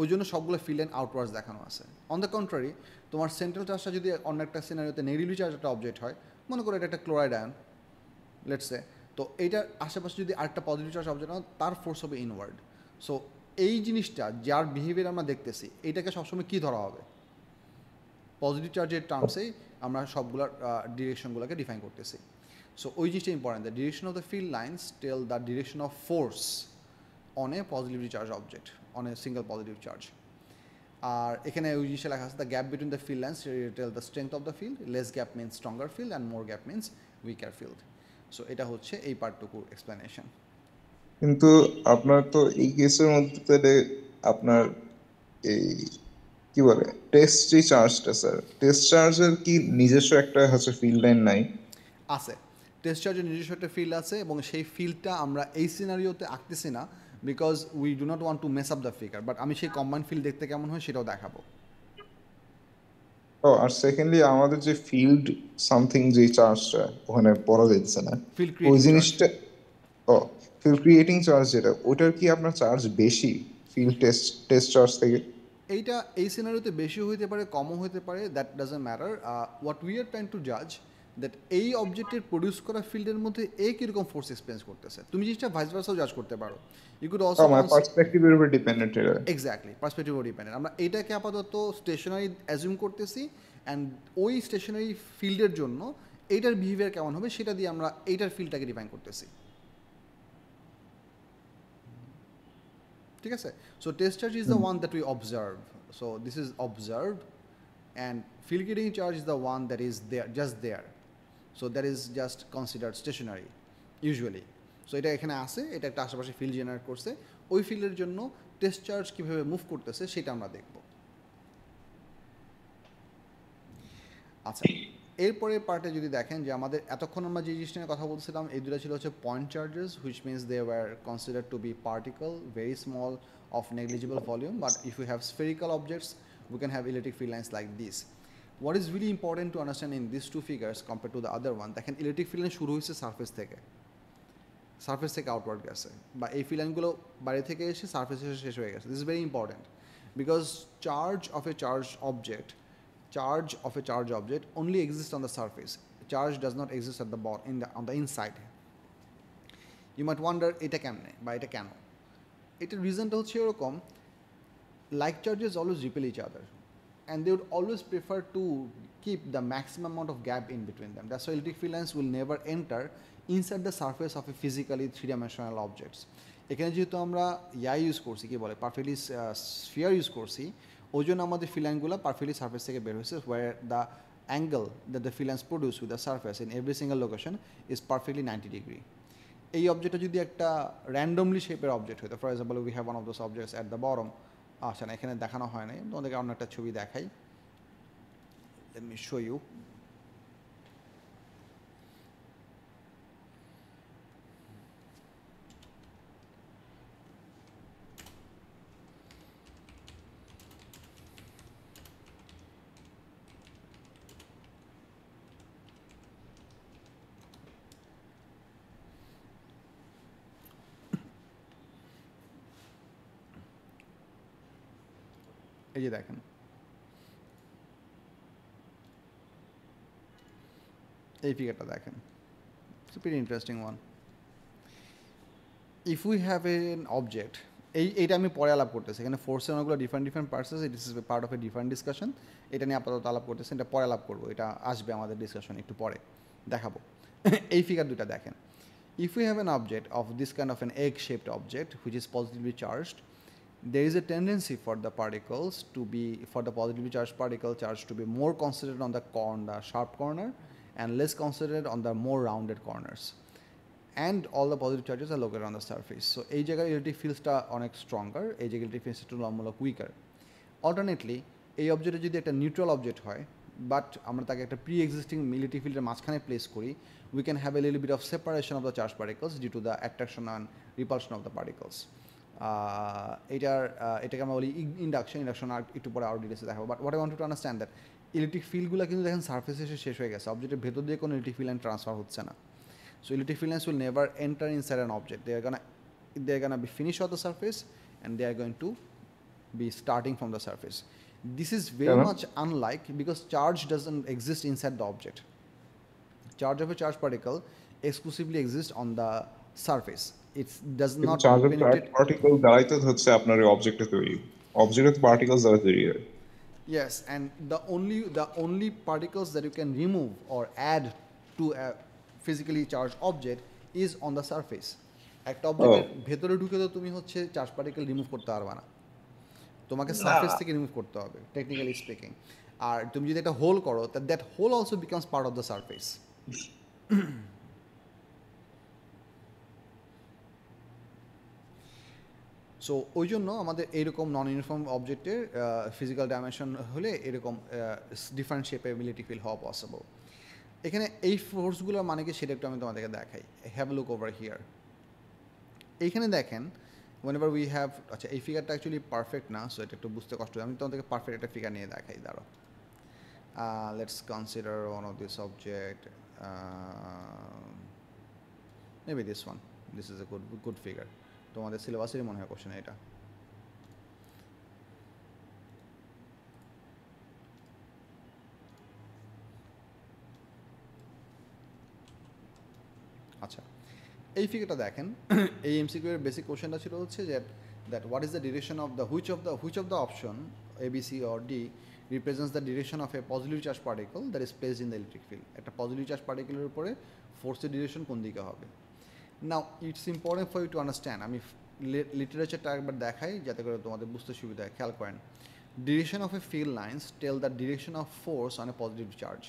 ওই জন্য সবগুলো ফিল্ড অ্যান্ড আউটওয়ার্ডস দেখানো আছে। অন দ্য কন্ট্রারি, তোমার সেন্ট্রাল চার্জটা যদি অন্য একটা সিনারিওতে নেগেটিভলি চার্জ একটা অবজেক্ট হয়, মনে করো এটা একটা ক্লোরাইড আয়ন লেটসে, তো এইটার আশেপাশে যদি আরেকটা পজিটিভ চার্জ অবজেক্ট হয়, তার ফোর্স হবে ইনওয়ার্ড। সো এই জিনিসটা যার বিহেভিয়ার আমরা দেখতেছি, এইটাকে সবসময় কী ধরা হবে? পজিটিভ চার্জের টার্মসেই আমরা সবগুলোর ডিরেকশনগুলোকে ডিফাইন করতেছি। সো ওই জিনিসটা important, the direction of the field lines tell the direction of force on a positively charge object on a single positive charge. আর এখানে ওই জিনিসটা লেখা আছে, the gap between the field lines tell the strength of the field, less gap means stronger field and more gap means weaker field. So এটা হচ্ছে এই পার্টটুকুর explanation. কিন্তু আপনার তো এই কেসের মধ্যে আপনার এই কি বলে টেস্ট যে চার্জটা, স্যার টেস্ট চার্জের কি নিজস্ব একটা হচ্ছে ফিল্ড লাইন নাই? আছে, টেস্ট চার্জের নিজস্ব একটা ফিল্ড আছে, এবং সেই ফিল্ডটা আমরা এই সিনারিওতে আঁকতেছি না, because we do not want to mace up the figure, but আমি সেই কম্বাইন্ড ফিল্ড দেখতে কেমন হয় সেটাও দেখাবো। ও আর সেকেন্ডলি আমাদের যে ফিল্ড সামথিং যে চার্জটা ওখানে পড়া যাচ্ছে না ফিল্ড ওই ক্রিয়েটিং চার্জ। জিনিসটা ও ফিল্ড ক্রিয়েটিং চার্জ যেটা ওটার কি আপনার চার্জ বেশি ফিল্ড টেস্ট চার্জ থেকে? এইটা এই সিনারিওতে বেশি হইতে পারে, কমও হইতে পারে, that doesn't matter. What we are trying to জাজ দ্যাট এই অবজেক্টের প্রডিউস করা ফিল্ডের মধ্যে কীরকম ফোর্স এক্সপেরিয়েন্স করতেছে। তুমি জিনিসটা ভাইস ভার্সাও জাজ করতে পারো। ইউ কুড অলসো আমার পার্সপেক্টিভের উপর ডিপেন্ডেন্ট এটা। Exactly, perspective dependent. আমরা এটাকে আপাতত স্টেশনারি অ্যাজিউম করতেছি, অ্যান্ড ওই স্টেশনারি ফিল্ডের জন্য এইটার বিহেভিয়ার কেমন হবে সেটা দিয়ে আমরা এইটার ফিল্ডটাকে ডিফাইন করতেছি। ঠিক আছে? So test charge is the one that we observe, so this is observed, and field creating charge is the one that is there, just there, so that is just considered stationary usually. So এটা এখানে আসে, এটা একটা আশেপাশে field generate করছে, ওই ফিল্ডের জন্য টেস্ট চার্জ কীভাবে মুভ করতেছে সেটা আমরা দেখব। আচ্ছা, এরপরে পার্টে যদি দেখেন যে আমাদের এতক্ষণ আমরা যে জিনিসটা নিয়ে কথা বলছিলাম এই দুটো ছিল হচ্ছে point charges, which means they were considered to be particle very small of negligible volume, but if you have spherical objects we can have electric field lines like this. What is really important to understand in these two figures compared to the other one, দেখেন electric field line শুরু হয়েছে surface থেকে outward গেছে, বা এই field লাইনগুলো বাইরে থেকে এসে সারফেসে এসে শেষ হয়ে গেছে। This is very important because charge of A charge object only exists on the surface. Charge does not exist at the bottom, on the inside. You might wonder এটা কেমনে বা এটা কেন। এটার রিজনটা হচ্ছে এরকম, like charges always repel each other and they would always prefer to keep the maximum amount of gap in between them. That's why electric field lines will never enter inside the surface of a physically three-dimensional objects. এখানে যেহেতু আমরা use করছি, কি বলে, perfectly sphere use করছি, ওই জন্য আমাদের ফিল্ড লাইনগুলো পারফেক্টলি সারফেস থেকে বের হয়েছে, where the angle that the field lines produce with the surface in every single location is perfectly 90 degree. এই অবজেক্টটা যদি একটা র্যান্ডমলি শেপের অবজেক্ট হতো, for example we have one of those objects at the bottom. আচ্ছা না, এখানে দেখানো হয় নাই, তোমাদেরকে অন্য একটা ছবি দেখাই, লেট মি শো ইউ। এই যে দেখেন, এই ফিগারটা দেখেন, it's very interesting one. If we have an object, এইটা আমি পরে আলাপ করতেছি, এখানে ফোর্সের অনেকগুলো ডিফারেন্ট পার্টস আছে, this is part of a different discussion, এটা নিয়ে আপাতত আলাপ করতেছি, এটা পরে আলাপ করবো, এটা আসবে আমাদের ডিসকাশন একটু পরে দেখাবো। এই ফিগার দুটা দেখেন, if we have an object of this kind of an egg-shaped object which is positively charged, there is a tendency for the positively charged particle charge to be more concentrated on the sharp corner and less concentrated on the more rounded corners, and all the positive charges are located on the surface. So এই জায়গায় electric fieldsটা অনেক stronger, এই জায়গায় electric fields তুলনামূলক weaker. Alternately, এই অবজেক্টে যদি একটা neutral object হয়, বাট আমরা তাকে একটা প্রি এক্সিস্টিং ইলেকট্রিক ফিল্ডের মাঝখানে প্লেস করি, we can have a little bit of separation of the charged particles due to the attraction and repulsion of the particles. এটাকে আমরা বলি ইন্ডাকশন আর একটু পরে আরও ডিটেলসে দেখাবো। But what I want to understand that electric ফিল্ডগুলো কিন্তু দেখেন সার্ফেসে এসে শেষ হয়ে গেছে, অবজেক্টের ভেতর দিয়ে কোনো ইলেকট্রিক ফিল্ড লাইন ট্রান্সফার হচ্ছে না। So electric field lines will never enter inside an object, they are gonna be finished on the surface and they are going to be starting from the surface. This is very much unlike, because charge doesn't exist inside the object. Charge of a charged particle exclusively exists on the surface. It does not penetrate. Particle দ্বারাই তো হচ্ছে আপনার অবজেক্টে তৈরি, অবজেক্টে particles দ্বারা তৈরি হয়। Yes, and the only particles that you can remove or add to a physically charged object is on the surface. একটা অবজেক্টের ভেতরে ঢুকে তো তুমি হচ্ছে চার্জ পার্টিকেল রিমুভ করতে পারবে না, তোমাকে সারফেস থেকে রিমুভ করতে হবে টেকনিক্যালি স্পিকিং। আর তুমি যদি একটা হোল করো, that hole also becomes part of the surface. So ওই জন্য আমাদের এইরকম নন ইউনিফর্ম অবজেক্টের ফিজিক্যাল ডাইমেনশন হলে এরকম ডিফারেন্ট শেপে ইলেকট্রিক ফিল্ড হওয়া পসিবল। এখানে এই ফোর্সগুলোর মানে কি সেটা একটু আমি তোমাদেরকে দেখাই। Have look over here. এইখানে দেখেন whenever we have, আচ্ছা এই ফিগারটা অ্যাকচুয়ালি পারফেক্ট না, সো এটা একটু বুঝতে কষ্ট হয়, আমি তোমাদেরকে পারফেক্ট একটা ফিগার নিয়ে দেখাই, দাঁড়ো। Let's consider one of this object. Maybe this one. This is a good figure. তোমাদের সিলেবাসেরই মনে হয় কোশ্চেন এটা। আচ্ছা, এই ফিগারটা দেখেন। এই এমসিকিউ এর বেসিক কোশ্চেনটা ছিল হচ্ছে যে that what is the direction of the which of the option A, B, C or D represents the direction of a positively charged particle that is placed in the electric field. একটা positive charge পার্টিকেলের উপরে ফোর্সের direction কোন দিকে হবে। Now it's important for you to understand, আমি লিটারেচারটা একবার দেখাই যাতে করে তোমাদের বুঝতে সুবিধা হয়। খেয়াল করেন, direction of a field lines tell the direction of force on a positive charge.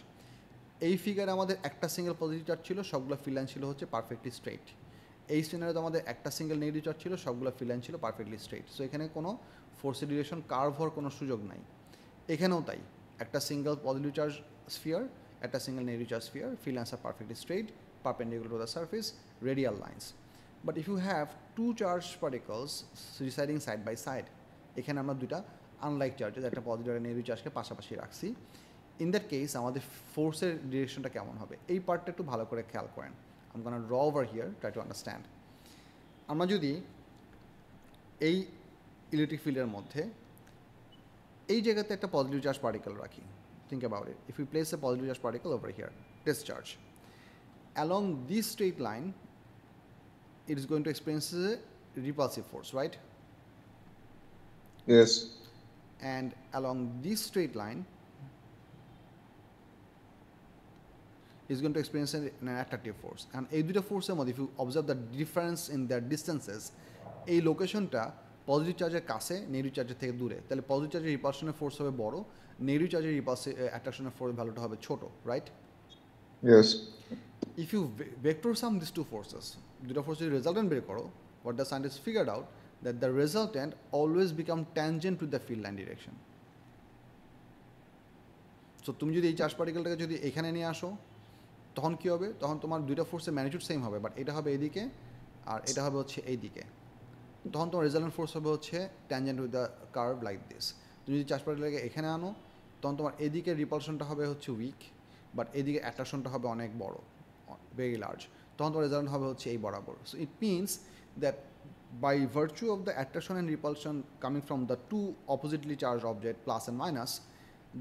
এই ফিগারে আমাদের একটা সিঙ্গেল পজিটিভ চার্জ ছিল, সবগুলো ফিল্ড লাইন ছিল হচ্ছে পারফেক্টলি স্ট্রেট। এই সিনারিওতে আমাদের একটা সিঙ্গেল নেগেটিভ চার্জ ছিল, সবগুলো ফিল্ড লাইন ছিল পারফেক্টলি স্ট্রেট। সো এখানে কোনো ফোর্সের ডিরেকশন কার্ভ হওয়ার কোনো সুযোগ নাই। এখানেও তাই, একটা সিঙ্গেল পজিটিভ চার্জ স্ফিয়ার, একটা single negative charge sphere, field lines are perfectly straight, perpendicular to the surface, radial lines. But if you have two charged particles residing side by side, এখানে আমরা দুটা আনলাইক চার্জেস, একটা positive আর negative চার্জকে পাশাপাশি রাখছি। In that case আমাদের ফোর্সের ডিরেকশনটা কেমন হবে, এই পার্টটা একটু ভালো করে খেয়াল করেন। I'm gonna draw over here, try to understand. আমরা যদি এই ইলেকট্রিক ফিল্ডের মধ্যে এই জায়গাতে একটা পজিটিভ চার্জ পার্টিকেল রাখি, think about it. If we place a positive charge particle over here, test charge, along this straight line it is going to experience a repulsive force, right? Yes. And along this straight line is going to experience an attractive force. And এই দুটো ফোর্সের মধ্যে if you observe the difference in their distances, এই লোকেশনটা positive চার্জের কাছে, negative চার্জের থেকে দূরে, তাহলে পজিটিভ চার্জের রিপালশনের ফোর্স হবে বড়, নেগেটিভ চার্জের অ্যাট্রাকশনের ফোর্স ভ্যালুটা হবে ছোট, right? Yes. If you vector sum these two forces, দুটো ফোর্সের রেজাল্টেন্ট বের করো, what the scientists figured out that the resultant always become tangent to the field line direction. So তুমি যদি এই চার্জ পার্টিকেলটাকে যদি এখানে নিয়ে আসো, তখন কী হবে, তখন তোমার দুইটা ফোর্সের ম্যাগনিটিউড সেম হবে, বাট এটা হবে এইদিকে আর এটা হবে হচ্ছে এইদিকে। তখন তোমার রেজাল্টেন্ট ফোর্স হবে হচ্ছে tangent with the curve like this. তুমি যদি চার্জ পার্টিকেলটাকে এখানে আনো, তখন তোমার এদিকে রিপালশনটা হবে হচ্ছে উইক, বাট এদিকে অ্যাট্রাকশনটা হবে অনেক বড়, ভেরি লার্জ। তখন তোমার রেজাল্ট হবে হচ্ছে এই বরাবর। So it means that by virtue of the attraction and repulsion coming from the two oppositely charged object, plus and minus,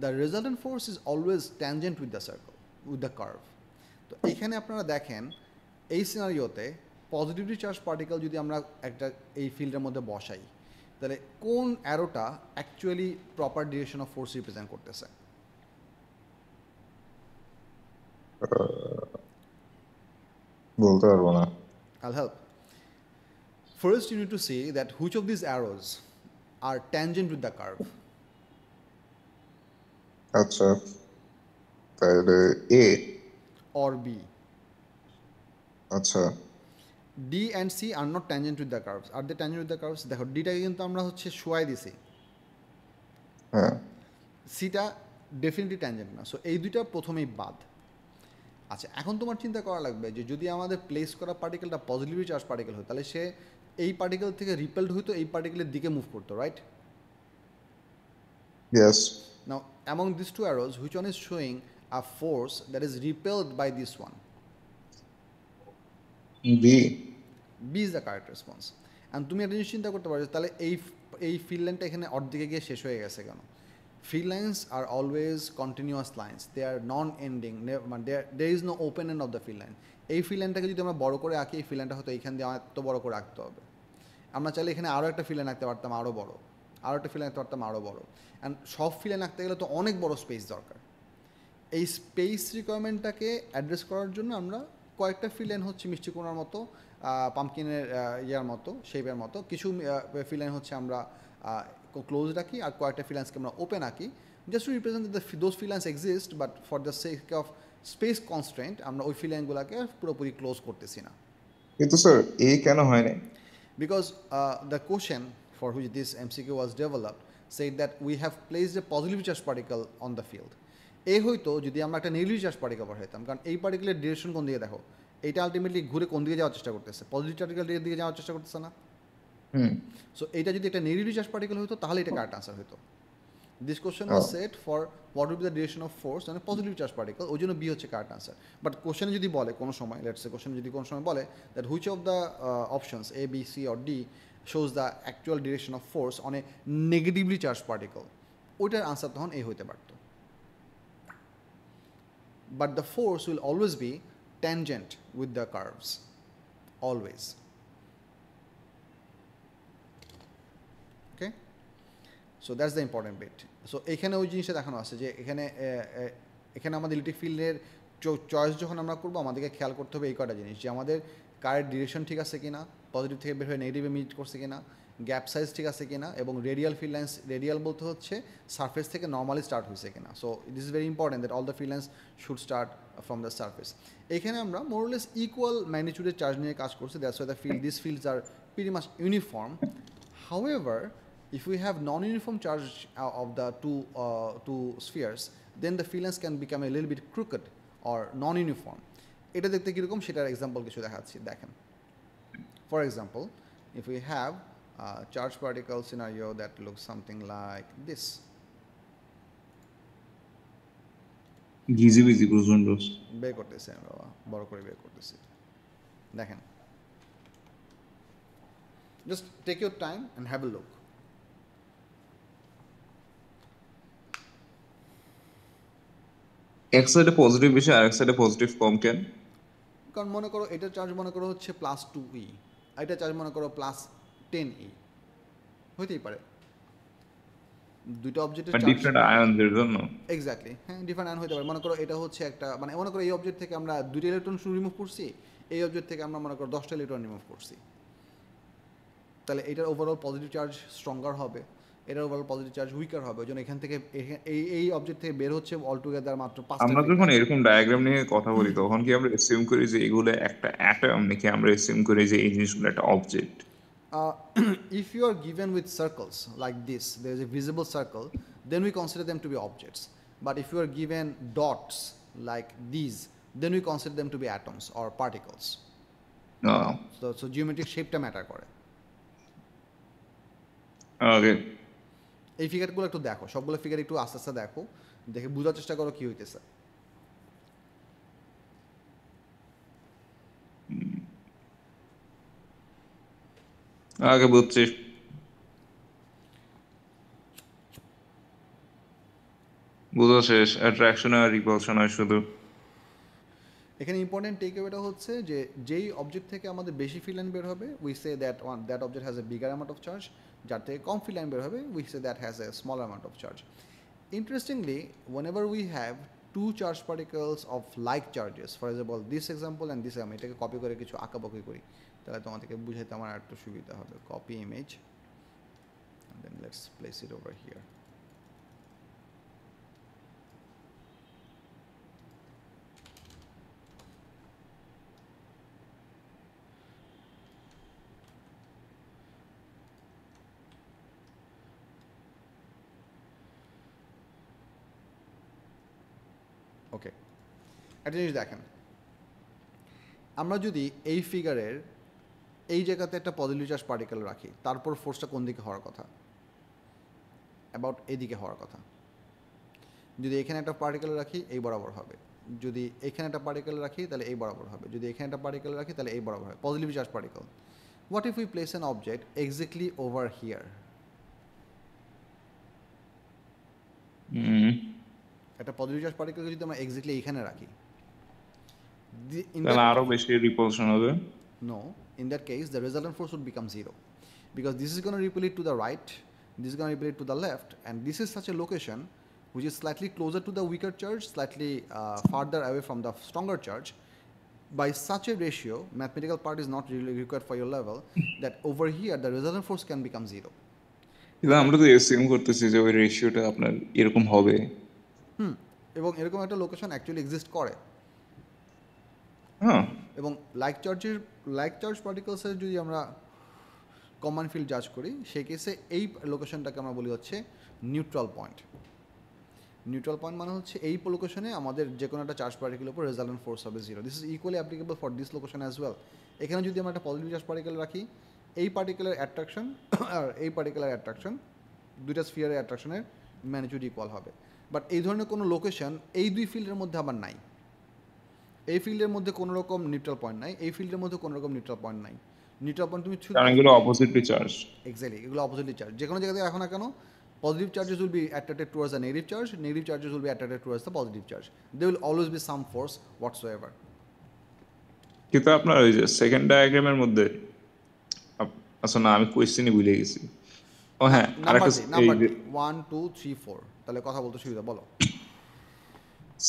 the resultant force is always tangent with the circle, with the curve. তো এখানে আপনারা দেখেন এই সিনারিওতে positively charge particle যদি আমরা একটা এই ফিল্ডের মধ্যে বসাই, তাহলে কোন অ্যারোটা actually proper direction of force represent করতেছে? বলতে পারবো না। I'll help. First, you need to see that which of these arrows are tangent with the curve. আচ্ছা, তাহলে এ Or B. আচ্ছা, D and C are not tangent with the curves. Are they tangent with the curves? দেখো ডিটাকে কিন্তু আমরা হচ্ছে শোয়াই দিছি, হ্যাঁ, সিটা ডেফিনেটলি ট্যানজেন্ট না। সো এই দুইটা প্রথমেই বাদ। আচ্ছা, এখন তোমার চিন্তা করা লাগবে যে যদি আমাদের প্লেস করা পার্টিকেলটা পজিটিভলি চার্জ পার্টিকেল হয়, তাহলে সে এই পার্টিকেল থেকে রিপেলড হইতো, এই পার্টিকেলের দিকে মুভ করতো, right? Yes. Now, among these two arrows, which one is showing a force that is repelled by this one? B. B is the correct response. And তুমি একটা জিনিস চিন্তা করতে পারো, তাহলে এই ফিল্ড লাইনটা এখানে অর্ধেকে গিয়ে শেষ হয়ে গেছে কেন? Field lines are always continuous lines. They are non-ending. There is no open end of the field line. এই ফিল্ড লাইনটাকে যদি আমরা বড় করে আঁকি, এই ফিল্ড লাইনটা হয়তো এইখান দিয়ে এত বড় করে আঁকতে হবে। আমরা চাইলে এখানে আরও একটা ফিল্ড লাইন আঁকতে পারতাম আরও বড়, আরও একটা ফিল্ড লাইন আঁকতে পারতাম আরও বড়। অ্যান্ড সব ফিল্ড লাইন আঁকতে গেলে তো অনেক বড় স্পেস দরকার। এই স্পেস রিকোয়ারমেন্টটাকে অ্যাড্রেস করার জন্য আমরা কয়েকটা ফিল্ড লাইন হচ্ছে মিষ্টি কোনার মতো, পাম্পকিনের ইয়ার মতো, শেপের মতো কিছু ফিল্ড লাইন হচ্ছে আমরা ক্লোজ রাখি, আর কয়েকটা ফিল্ড লাইন্সকে আমরা ওপেন রাখি, just to represent those field lines exist, but for the sake of space constraint আমরা ওই ফিল্ড লাইনগুলোকে পুরোপুরি ক্লোজ করতেছি না। কিন্তু স্যার এই কেন হয় না? Because the question for which this MCQ was developed said that we have placed a positively charged particle on the field. এই হয়তো যদি আমরা একটা নেগেটিভ চার্জ পার্টিকেল বসাইতাম, কারণ এই পার্টিকেলের ডিরেকশন কোন দিকে দেখো, এইটা আলটিমেটলি ঘুরে কোন দিকে যাওয়ার চেষ্টা করতেছে, পজিটিভ পার্টিকেলের দিকে যাওয়ার চেষ্টা করতেছে না? সো এইটা যদি একটা নেগেটিভ চার্জ পার্টিকেল হতো তাহলে এটা কারেক্ট আনসার হতো। This question Oh. Was set for what will be the direction of force মানে পজিটিভ চার্জ পার্টিকেল, ওই জন্য বি হচ্ছে কারেক্ট আনসার। বাট কোশ্চেনে যদি বলে কোনো সময়, লেটস সে কোশ্চেনে যদি কোনো সময় বলে that which of the options A B C or D shows the actual direction of force on a negatively charged particle, ওইটার আনসার তখন এ হইতে পারতো। But the force will always be tangent with the curves, always. Okay, so that's the important bit. So এখানে ওই জিনিসটা দেখানো আছে যে এখানে আমাদের ইলেকট্রিক ফিল্ডের চয়েস যখন আমরা করবো আমাদেরকে খেয়াল করতে হবে এই কটা জিনিস, যে আমাদের কারের ডিরেকশন ঠিক আছে কিনা, পজিটিভ থেকে বের হয়ে নেগেটিভে মিট করছে কিনা, গ্যাপ সাইজ ঠিক আছে কিনা, এবং রেডিয়াল ফিল্ড লাইন্স, রেডিয়াল বলতে হচ্ছে সারফেস থেকে নর্মালি স্টার্ট হয়েছে কিনা। So this is very important that all the field lines should start from the surface. এখানে আমরা মোরলেস ইকুয়াল ম্যাগনিটিউডের চার্জ নিয়ে কাজ করছি, that's why the field this fields are pretty much uniform. However if we have non-uniform charge of the two spheres, then the field lines can become a little bit crooked or non-uniform. এটা দেখতে কীরকম সেটার example কিছু দেখাচ্ছি, দেখেন। For example, if we have a charge particle scenario that looks something like this. ঘিজি বিজি প্রচন্ড বের করতেছি আমি বাবা, বড় করে বের করতেছি, দেখেন। Just take your time and have a look. এক সাইডে পজিটিভ বেশি আর এক সাইডে পজিটিভ কম কেন? কারণ মনে করো এটা চার্জ মনে করো হচ্ছে +2e, আর এটা চার্জ মনে করো +10e, হইতেই পারে দুইটা অবজেক্টের চার্জ ডিফারেন্ট আয়নদের জন্য। এক্স্যাক্টলি, হ্যাঁ ডিফারেন্ট আয়ন হইতে পারে। মনে করো এটা হচ্ছে একটা মানে মনে করো এই অবজেক্ট থেকে আমরা 2টা ইলেকট্রন রিমুভ করছি, এই অবজেক্ট থেকে আমরা মনে করো 10টা ইলেকট্রন রিমুভ করছি, তাহলে এটার ওভারঅল পজিটিভ চার্জ স্ট্রঙ্গার হবে, এটার ওভারঅল পজিটিভ চার্জ উইকার হবে। ওই জন্য এখান থেকে এই অবজেক্ট থেকে বের হচ্ছে অল টুগেদার মাত্র 5টা। আমরা যখন এরকম ডায়াগ্রাম নিয়ে কথা বলি তখন কি আমরা এসিউম করি যে এগুলো একটা অ্যাটম, নাকি আমরা এসিউম করি যে এই জিনিসগুলো একটা object? If you are given with circles like this, there is a visible circle, then we consider them to be objects. But if you are given dots like these, then we consider them to be atoms or particles. So geometric shape টা matter করে। ওকে, এই ফিগারগুলো একটু দেখো, সবগুলো figure একটু আস্তে আস্তে দেখো, দেখে বোঝার চেষ্টা করো কি হইতেছে। আগে বুঝছি। বোঝা শেষ। অ্যাট্রাকশন আর রিপালশন হয় শুধু। এখানে ইম্পর্টেন্ট টেক অ্যাওয়েটা হচ্ছে যে যেই অবজেক্ট থেকে আমাদের বেশি ফিল্ড লাইন বের হবে, we say that object has a bigger amount of charge, যার থেকে কম ফিল্ড লাইন বের হবে we say that has a small amount of charge. Interestingly, whenever we have two charged particles of like charges, for example this example and this, আমি এটাকে copy করে কিছু আঁকাবাকি করি তাহলে তোমাদেরকে বুঝাইতে আমার একটু সুবিধা হবে। Copy image and then let's place it over here. ওকে, একটা জিনিস দেখেন, আমরা যদি এই ফিগারের এই জায়গাতে একটা পজিটিভ চার্জ পার্টিকেল রাখি, তারপর ফোর্সটা কোন দিকে হওয়ার কথা? অ্যাবাউট এইদিকে হওয়ার কথা। যদি এখানে একটা পার্টিকেল রাখি এই বরাবর হবে, যদি এখানে একটা পার্টিকেল রাখি তাহলে এই বরাবর হবে, যদি এখানে একটা পার্টিকেল রাখি তাহলে এই বরাবর হবে, positive charge particle. What if we place an object exactly over here? একটা পজিটিভ চার্জ পার্টিকেলকে যদি আমরা এক্স্যাক্টলি এখানে রাখি, তাহলে আরো বেশি রিপালশন হবে। No, in that case the resultant force would become 0, because this is going to repel it to the right, this is going to repel it to the left, and this is such a location which is slightly closer to the weaker charge, slightly farther away from the stronger charge. By such a ratio, mathematical part is not really required for your level, that over here the resultant force can become 0. কিন্তু আমরা তো assume করতেছি যে ওই রেশিওটা আপনার এরকম হবে। এবং এরকম একটা লোকেশন অ্যাকচুয়ালি এক্সিস্ট করে। হ্যাঁ, এবং লাইক চার্জ পার্টিকেলসের যদি আমরা কমন ফিল্ড জাজ করি, সেই কেসে এই লোকেশনটাকে আমরা বলি হচ্ছে নিউট্রাল পয়েন্ট। নিউট্রাল পয়েন্ট মানে হচ্ছে এই লোকেশনে আমাদের যে কোনো একটা চার্জ পার্টিকেলের উপর রেজাল্টেন্ট ফোর্স হবে 0। This is equally applicable for this location as well. এখানে যদি আমরা একটা পজিটিভ চার্জ পার্টিকেল রাখি, এই পার্টিকেলের অ্যাট্রাকশন আর এই পার্টিকেলের অ্যাট্রাকশন, দুইটা স্ফিয়ারের অ্যাট্রাকশনের ম্যাগনিটিউড ইকুয়াল হবে। বাট এই ধরনের কোনো লোকেশন এই দুই ফিল্ডের মধ্যে আবার নাই। এই ফিল্ডের মধ্যে কোনো রকম নিউট্রাল পয়েন্ট নাই, এই ফিল্ডের মধ্যে কোনো রকম নিউট্রাল পয়েন্ট নাই। নিউট্রাল পয়েন্ট তুমি কারণ এগুলো অপোজিটলি চার্জ। এক্স্যাক্টলি, এগুলো অপোজিটলি চার্জ। যে কোনো জায়গাতে রাখো না কেন, positive charges will be attracted towards the negative charge, negative charges will be attracted towards the positive charge. They will always be some force whatsoever. কিন্তু আপনার ওই যে সেকেন্ড ডায়াগ্রামের মধ্যে আচ্ছা না, আমি কোয়েশ্চেনই ভুলে গেছি। ও হ্যাঁ, নাম্বার আরেকটা এই নাম্বার যে 1 2 3 4, তাহলে কথা বলতে সুবিধা, বলো।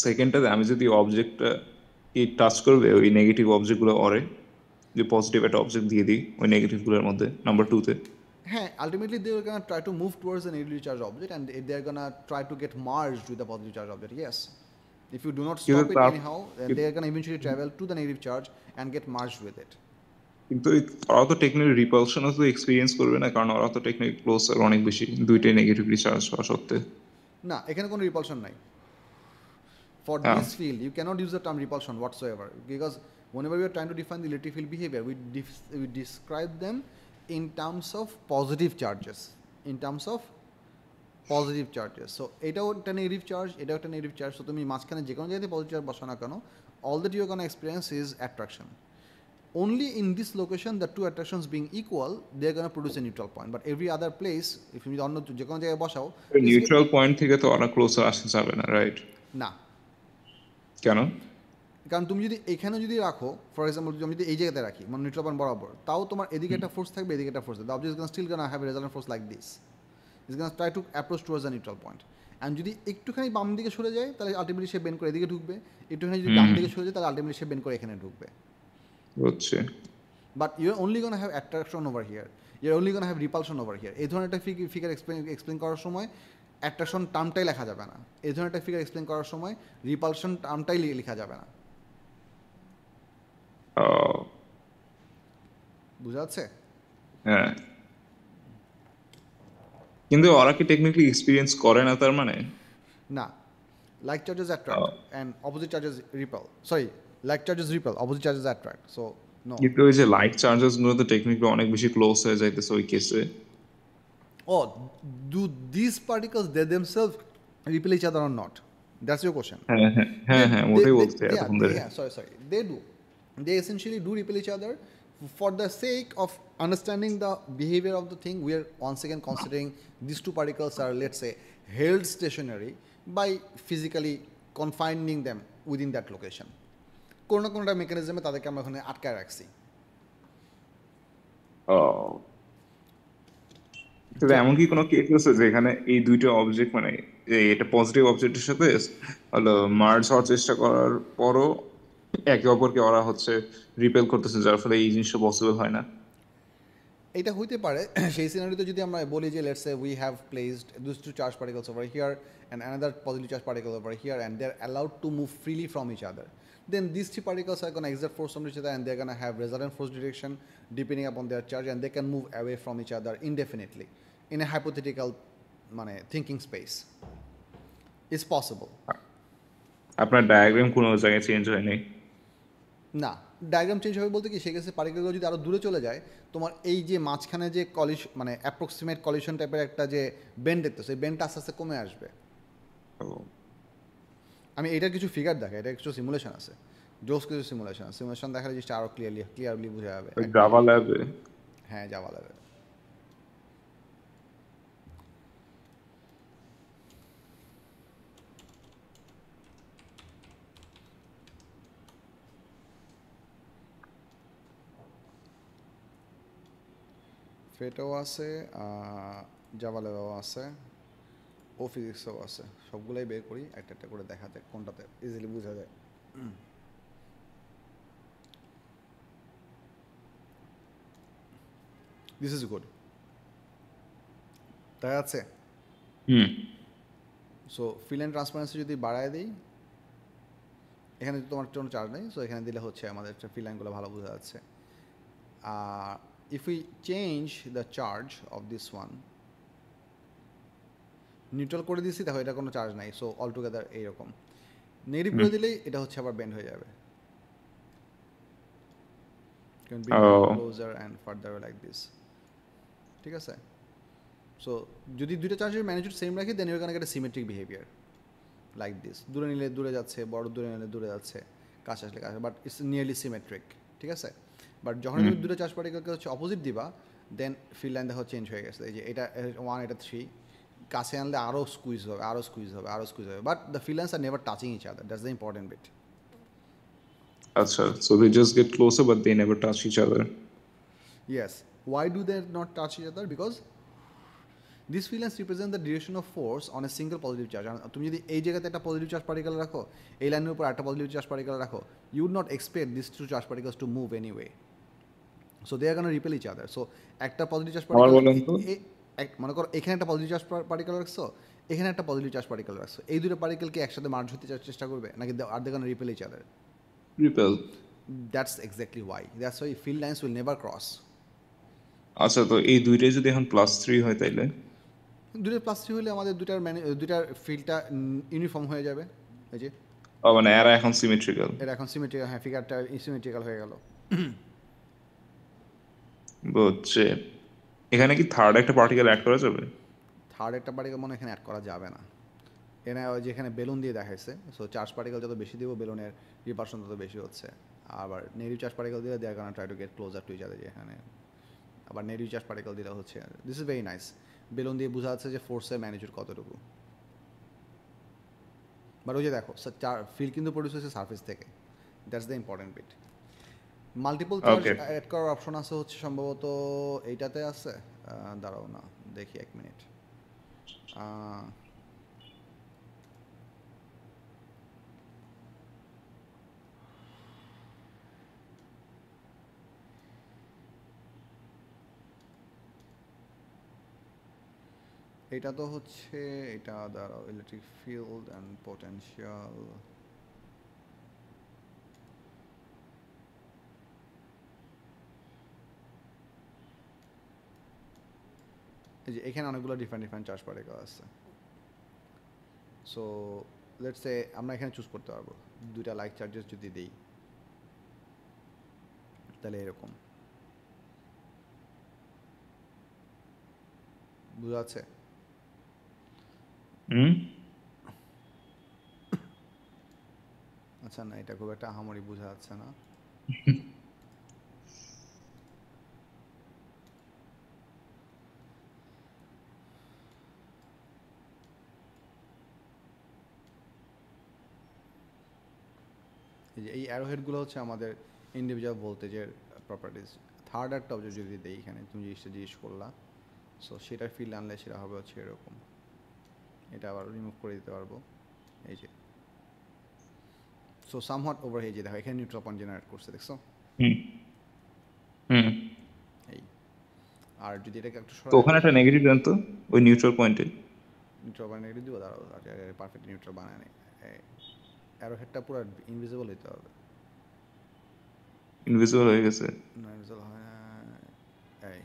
সেকেন্ডটাতে আমি যদি অবজেক্টটা কি টাচ করবে ওই নেগেটিভ অবজেক্টগুলো অরে, যে পজিটিভ একটা অবজেক্ট দিয়ে দিই ওই নেগেটিভগুলোর মধ্যে নাম্বার 2-তে, হ্যাঁ, ultimately they are gonna try to move towards the negative charge object and they are gonna try to get merged with the positive charge object, yes. If you do not কিন্তু stop it তার anyhow, then they are going to eventually travel to the negative charge and get merged with it. কিন্তু ওরা তো technically রিপালশনও তো experience করবে না, কারণ ওরা তো টেকনিক ক্লোজার অনেক বেশি, দুইটাই নেগেটিভলি চার্জ হওয়া সত্ত্বে। না, এখানে কোনো রিপালশন নাই। For হ্যাঁ, this field, you cannot use the term repulsion whatsoever, because whenever we are trying to define the electric field behavior, we describe them in terms of positive charges. In terms of positive charges. So এটাও একটা negative charge, এটাও একটা negative charge. So তুমি মাঝখানে যে কোনো জায়গাতে positive charge বসো না কেন, all that you are gonna experience is attraction. Only in this location, the two attractions being equal, they are going to produce a neutral point. But every other place, if you অন্য যে কোনো জায়গায় বসাও, neutral point থেকে তো ওরা closure আসতে যাবে না, রাইট? না, কেন? কারণ তুমি যদি এখানে যদি রাখো, ফর এক্সাম্পল আমি যদি এই জায়গাতে রাখি মানে নিউট্রাল পয়েন্ট বরাবর, তাও তোমার এদিকে একটা ফোর্স থাকবে, এদিকে একটা ফোর্স থাকবে। The object is going to still going to have a resultant force like this. It's going to try to approach towards the neutral point. And যদি একটুখানি বাম দিকে সরে যায়, তাহলে আলটিমেটলি সে বেন্ড করে এদিকে ঢুকবে। একটুখানি যদি ডান দিকে সরে যায়, তাহলে আলটিমেটলি সে বেন্ড করে এখানে ঢুকবে। হচ্ছে But you're only going to have attraction over here. You're only going to have repulsion over here. এই ধরনের একটা ফিগার এক্সপ্লেন করার সময় অ্যাট্রাকশন টার্মটাই লেখা যাবে না। এই ধরনের একটা ফিগার এক্সপ্লেন করার সময় রিপালশন টার্মটাই লেখা যাবে না। বুঝা যাচ্ছে? হ্যাঁ, কিন্তু ওরা কি টেকনিক্যালি এক্সপিরিয়েন্স করে না তার মানে? না, like charges attract and opposite charges repel. Sorry, like charges repel, opposite charges attract. So no. কিন্তু ওই যে লাইক চার্জেস গুলো তো টেকনিক্যালি অনেক বেশি ক্লোজ হয়ে যাইতেছে ওই কেসে। Oh, do these particles they themselves repel each other or not? That's your question. হ্যাঁ হ্যাঁ হ্যাঁ হ্যাঁ, ওটাই বলছি এতক্ষণ ধরে। Sorry. They do. They essentially do repel each other. For the sake of understanding the behavior of the thing, we are once again considering these two particles are, let's say, held stationary by physically confining them within that location. কোনো না কোনোটা মেকানিজমে তাদেরকে আমরা ওখানে আটকায় রাখছি। তবে এমন কি কোনো কেস আছে যেখানে এই দুইটা অবজেক্ট মানে এটা পজিটিভ অবজেক্টের সাথে হলো মার্জ হওয়ার চেষ্টা করার পরও একে অপরকে ওরা হচ্ছে রিপেল করতেছে, যার ফলে এই জিনিসটা পসিবল হয় না? এটা হইতে পারে। সেই সিনারিওতে যদি আমরা বলি যে let's say we have placed this two charge particles over here and another positive charge particle over here and they are allowed to move freely from each other, then these three particles are going to exert force on each other and they're going to have resultant force direction depending upon their charge, and they can move away from each other indefinitely in a hypothetical thinking space. It's possible. আপনার diagram কোনো জায়গায় change হয়নি? না, diagram change হবে বলতে কি, সেক্ষেত্রে পার্টিকেলগুলো যদি আরও দূরে চলে যায়, তোমার এই যে মাঝখানে যে মানে অ্যাপ্রক্সিমেট কলিশন টাইপের একটা যে বেন্ড দেখতেছে, এই বেন্ডটা আস্তে আস্তে কমে আসবে। আমি এটার কিছু ফিগার দেখা, এটা কিছু সিমুলেশন আছে, জোস কিছু সিমুলেশন দেখালে জিনিসটা আরও ক্লিয়ারলি বোঝা যাবে। জাভা ল্যাবে? হ্যাঁ, জাভা ল্যাবে। ফেটাও আছে, জাভা ল্যাবেও আছে, ও ফিজিক্সও আছে। সবগুলোই বের করি একটা একটা করে দেখাতে কোনটাতে ইজিলি বোঝা যায়। দিস ইজ গুড, তাই আছে। সো ফিল অ্যান্ড ট্রান্সপারেন্সি যদি বাড়ায় দিই, এখানে তোমার কোনো চার্জ নেই, সো এখানে দিলে হচ্ছে আমাদের ফিল লাইনগুলো ভালো বোঝা যাচ্ছে। if we change the charge of this one, neutral করে দিয়েছি, দেখো এটা কোনো চার্জ নাই, সো অল টুগেদার এইরকম। নেগেটিভ করে দিলেই এটা হচ্ছে আবার বেন্ড হয়ে যাবে, closer and further like this. ঠিক আছে? সো যদি দুইটা চার্জের ম্যাগনিটিউড সেম রাখি then your can get a symmetric behaviour like this. দূরে নিলে দূরে যাচ্ছে, বড় দূরে নিলে দূরে যাচ্ছে, কাছে আসলে কাছে, বাট ইটস নিয়ারলি সিমেট্রিক, ঠিক আছে? বাট যখন তুমি দুটো চার্জ পার্টিকেলকে হচ্ছে অপোজিট দিবা দেন ফিল্ড লাইন দেখো চেঞ্জ হয়ে গেছে। এই যে এটা 1 এটা 3, কাছে আনলে আরও স্কুইজ হবে, আরও স্কুইজ হবে, আরও স্কুইজ হবে, but the field lines are never touching each other, that's the important bit. আচ্ছা, so they just get closer but they never touch each other. Yes. Why do they not touch each other? Because these field lines represent the direction of force on a single positive charge. তুমি যদি এই জায়গাতে একটা positive charge particle রাখো, এই লাইনের উপর একটা পজিটিভ চার্জ পার্টিকেল রাখো, you would not expect these two charge particles to move anyway. So they are going to repel each other. So একটা পজিটিভ চার্জ আমার বলেন পার্টিকেল, তো মনে করো এখানে একটা পজিটিভ চার্জ পার্টিকেল রাখছো, এখানে একটা পজিটিভ চার্জ পার্টিকেল রাখছো, এই দুটো পার্টিকেলকে একসাথে মার্জ হতে চেষ্টা করবে নাকি আর they gonna repel each other? Repel. That's exactly why. That's why field lines will never cross. আচ্ছা, তো এই দুইটাই যদি এখন +3 হয় তাইলে দুইটার +3 হলে আমাদের দুইটার ফিল্ডটা ইউনিফর্ম হয়ে যাবে। এই যে মানে এরা এখন সিমেট্রিক্যাল। এটা এখন সিমেট্রিক্যাল, হ্যাঁ ফিগারটা সিমেট্রিক্যাল হয়ে গেল। বুঝছে। এখানে কি থার্ড একটা পার্টিকেল অ্যাড করা যাবে? থার্ড একটা পার্টিকেল মনে এখানে অ্যাড করা যাবে না। এখানে ওই যেখানে বেলুন দিয়ে দেখাইছে, সো চার্জ পার্টিকেল যত বেশি দিব বেলুনের রিপারশন তত বেশি হচ্ছে। আবার নেগেটিভ চার্জ পার্টিকেল দিলে দেয়ার কারণে try to get closer to each other. এখানে আবার নেগেটিভ চার্জ পার্টিকেল দিলে হচ্ছে, this is very nice, balloon দিয়ে বোঝা যাচ্ছে যে ফোর্সের ম্যাগনিটিউড কতটুকু। বাট ওই যে দেখো ফিল্ড কিন্তু প্রডিউস হয়েছে সারফেস থেকে, that's the important bit. Multiple charge add করার অপশন আছে হচ্ছে সম্ভবত এইটাতে আছে, দাঁড়াও না দেখি 1 মিনিট। এটা তো হচ্ছে এটা দাঁড়াও, ইলেকট্রিক ফিল্ড অ্যান্ড পোটেনশিয়াল। এই যে এখানে অনেকগুলো ডিফারেন্ট চার্জ পার্টিকেল আছে। সো লেটস সে আমরা এখানে চুজ করতে পারবো দুইটা লাইক চার্জেস যদি দেই তাহলে এরকম বুঝা যাচ্ছে? আচ্ছা না, এটা খুব একটা আহামরি বোঝা যাচ্ছে না। এই অ্যারোহেডগুলো হচ্ছে আমাদের ইন্ডিভিজুয়াল ভোল্টেজের প্রপার্টিজ। থার্ড একটা অবজেক্ট যদি দেই এখানে, তুমি জিনিসটা জিজ্ঞেস করলা, সো সেটার ফিল্ড আনলে সেটা হবে হচ্ছে এরকম। এটা আবার রিমুভ করে দিতে পারবো, এই যে। সো সামহাট ওভার, এই যে দেখো এখানে নিউট্রাল পয়েন্ট জেনারেট করছে, দেখছো? এই আর যদি এটাকে একটু তো ওখানে একটা নেগেটিভ দেন তো ওই নিউট্রাল পয়েন্টে। নিউট্রাল পয়েন্ট নেগেটিভ দিব, দাঁড়াও পারফেক্ট নিউট্রাল বানায় নেই। অ্যারোহেডটা পুরো ইনভিজিবল হইতে হবে। ইনভিজিবল হয়ে গেছে? না ইনভিজিবল হয় না। এই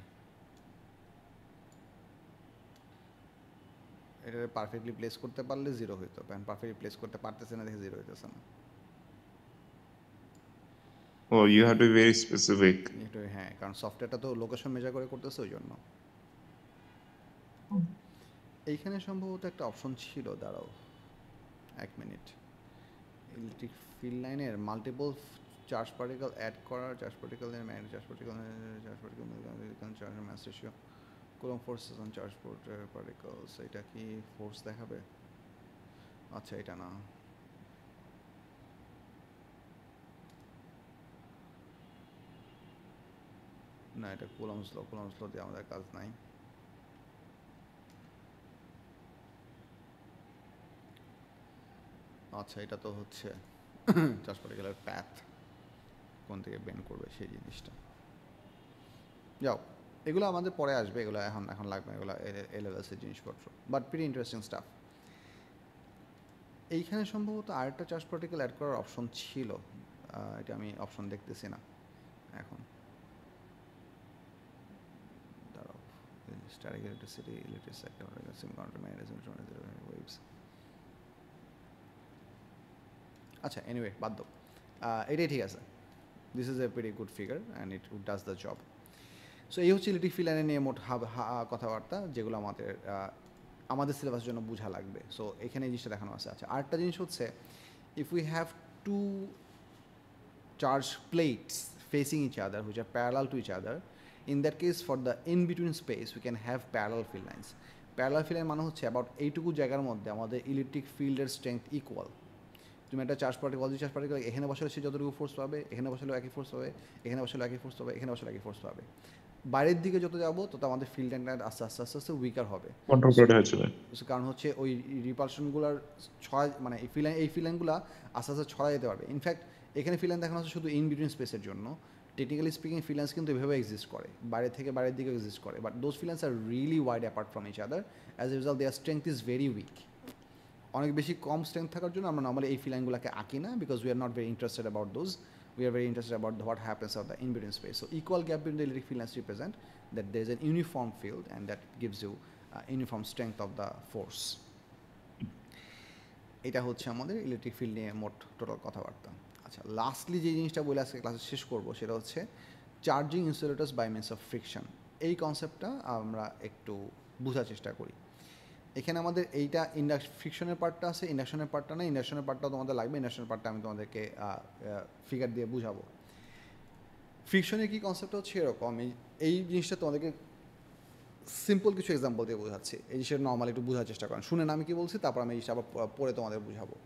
এটা পারফেক্টলি প্লেস করতে পারলে 0 হইতো, কারণ পারফেক্টলি প্লেস করতে পারতেছে না দেখে 0 হইতেছে না। Oh you have to be very specific. একটু হ্যাঁ, কারণ সফটওয়্যারটা তো লোকেশন মেজার করে করতেছে ওই জন্য। এইখানে সম্ভবত একটা অপশন ছিল, দাঁড়াও 1 মিনিট। ইলেকট্রিক ফিল্ড লাইনের মাল্টিপল চার্জ পার্টিকেল অ্যাড করার, চার্জ পার্টিকেলের charge mass ratio, coulomb forces on charge particles. এটা কি ফোর্স দেখাবে? আচ্ছা এটা না, না এটা কুলম্বস ল দিয়ে আমাদের কাজ নাই। আচ্ছা এটা তো হচ্ছে চার্জ পার্টিকেলের প্যাথ কোন থেকে বেন্ড করবে সেই জিনিসটা। যাও, এগুলো আমাদের পরে আসবে, এগুলো এখন লাগবে, এগুলো এ লেভেলসের জিনিসপত্র, বাট প্রিটি ইন্টারেস্টিং স্টাফ। এইখানে সম্ভবত আরেকটা চার্জ পার্টিকেল অ্যাড করার অপশন ছিল, এটা আমি অপশন দেখতেছি না এখন। দাঁড়াও, static electricity, electric sector, semiconductor magnetism, waves. আচ্ছা এনিওয়ে বাদ দাও, এটাই ঠিক আছে। This is a very good figure and it does the job. So এই হচ্ছে ইলেকট্রিক ফিল্ড লাইনে নিয়ে মোট কথাবার্তা, যেগুলো আমাদের সিলেবাসের জন্য বোঝা লাগবে। সো এখানে এই জিনিসটা দেখানো আছে। আচ্ছা, আরেকটা জিনিস হচ্ছে, if we have to charge plates facing each other which are parallel to each other, in that case for the in between space we can have parallel field lines. Parallel field line মানে হচ্ছে about এইটুকু জায়গার মধ্যে আমাদের electric ফিল্ডের strength equal. তুমি একটা charge particle এখানে বসালে সে যতটুকু ফোর্স পাবে, এখানে বসালেও একই ফোর্স পাবে, এখানে বসালে একই ফোর্স পাবে, এখানে বসালে একই ফোর্স পাবে। বাইরের দিকে যত যাবো তত আমাদের ফিল্ড লাইনটা আস্তে আস্তে আস্তে আস্তে উইকার হবে, কারণ হচ্ছে ওই রিপালশনগুলোর মানে এই ফিল্ড লাইনগুলো আস্তে আস্তে ছড়া যেতে পারবে। ইনফ্যাক্ট এখানে ফিল্ড লাইন দেখানো হচ্ছে শুধু ইন বিটুইন স্পেসের জন্য। টেকনিক্যালি স্পিকিং ফিল্ড লাইন্স কিন্তু এভাবে এক্সিস্ট করে, বাইরে থেকে বাইরের দিকে এক্সিস্ট করে, but those field lines are really wide apart from each other, as a result their strength is very weak. অনেক বেশি কম স্ট্রেংথ থাকার জন্য আমরা নর্মালি এই ফিল্ড লাইনগুলোকে আঁকি না, because we are not very interested about those, we are very interested about what happens of the in between space. So equal gap between the electric field lines represent that there is an uniform field and that gives you uniform strength of the force. এটা হচ্ছে আমাদের electric field নিয়ে মোট total কথাবার্তা। আচ্ছা, lastly যে জিনিসটা বলে আজকে ক্লাসে শেষ করব সেটা হচ্ছে charging insulators by means of friction. এই কনসেপ্টটা আমরা একটু বোঝার চেষ্টা করি। এখানে আমাদের এইটা ফ্রিকশনের পার্টটা আছে, ইন্ডাকশনের পার্টটা না। ইন্ডাকশনের পার্টটাও তোমাদের লাগবে, ইন্ডাকশনের পার্টটা আমি তোমাদেরকে ফিগার দিয়ে বুঝাবো। ফ্রিকশনের কি কনসেপ্টটা হচ্ছে এরকম, এই জিনিসটা তোমাদেরকে সিম্পল কিছু এক্সাম্পল দিয়ে বোঝাচ্ছি। এই জিনিসটা নর্মালি একটু বোঝার চেষ্টা করেন, শুনে না আমি কি বলছি, তারপর আমি এই জিনিসটা আবার পরে তোমাদের বুঝাবো।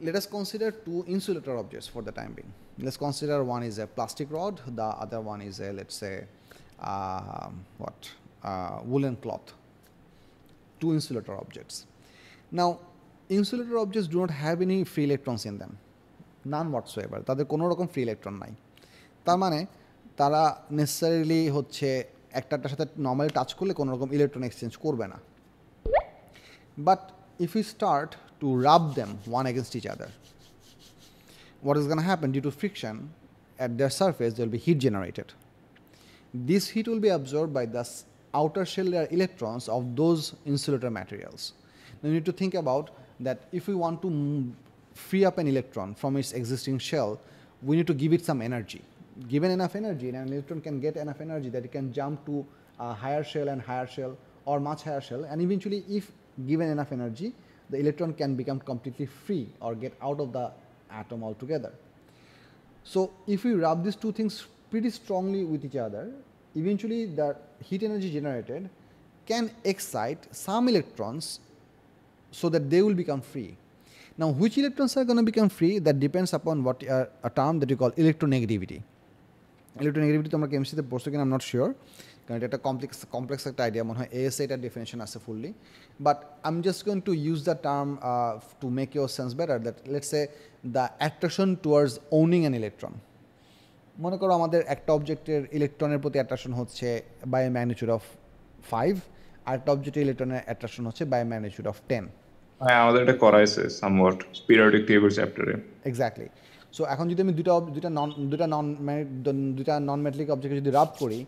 Let us consider two insulator objects for the time being. Let's consider one is a plastic rod, the other one is a, let's say, woolen cloth. Two insulator objects. Now, insulator objects do not have any free electrons in them, none whatsoever. তাদের কোনো রকম free electron নাই। তার মানে তারা necessarily হচ্ছে একটার সাথে নর্মালি টাচ করলে কোনো রকম ইলেকট্রন এক্সচেঞ্জ করবে না। But if we start to rub them one against each other, what is going to happen? Due to friction at their surface, there will be heat generated. This heat will be absorbed by the outer shell layer electrons of those insulator materials. Now you need to think about that if we want to free up an electron from its existing shell, we need to give it some energy. Given enough energy, and an electron can get enough energy that it can jump to a higher shell and higher shell or much higher shell, and eventually if given enough energy, the electron can become completely free or get out of the atom altogether. So if we rub these two things pretty strongly with each other, eventually the heat energy generated can excite some electrons so that they will become free. Now which electrons are going to become free, that depends upon what a term that we call electronegativity. Electronegativity তোমরা কেমিস্ট্রিতে পড়ছো কিনা I'm not sure, কারণ এটা একটা complex একটা idea, মনে হয় AESA এটার ডেফিনেশন আছে fully, but I am just going to use the term to make your sense better, that let's say the attraction towards owning an electron. মনে করো আমাদের একটা অবজেক্টের ইলেকট্রনের প্রতি অ্যাট্রাকশন হচ্ছে বাই ম্যাগনিটিউড অফ 5, আর একটা অবজেক্টের ইলেকট্রনের অ্যাট্রাকশন হচ্ছে বাই ম্যাগনিটিউড অফ 10। হ্যাঁ, আমাদের এটা করা আছে সামওয়াট পিরিয়ডিক টেবিল চ্যাপ্টারে। এক্স্যাক্টলি। সো এখন যদি আমি দুটা নন মেটালিক অবজেক্টকে যদি রাব করি,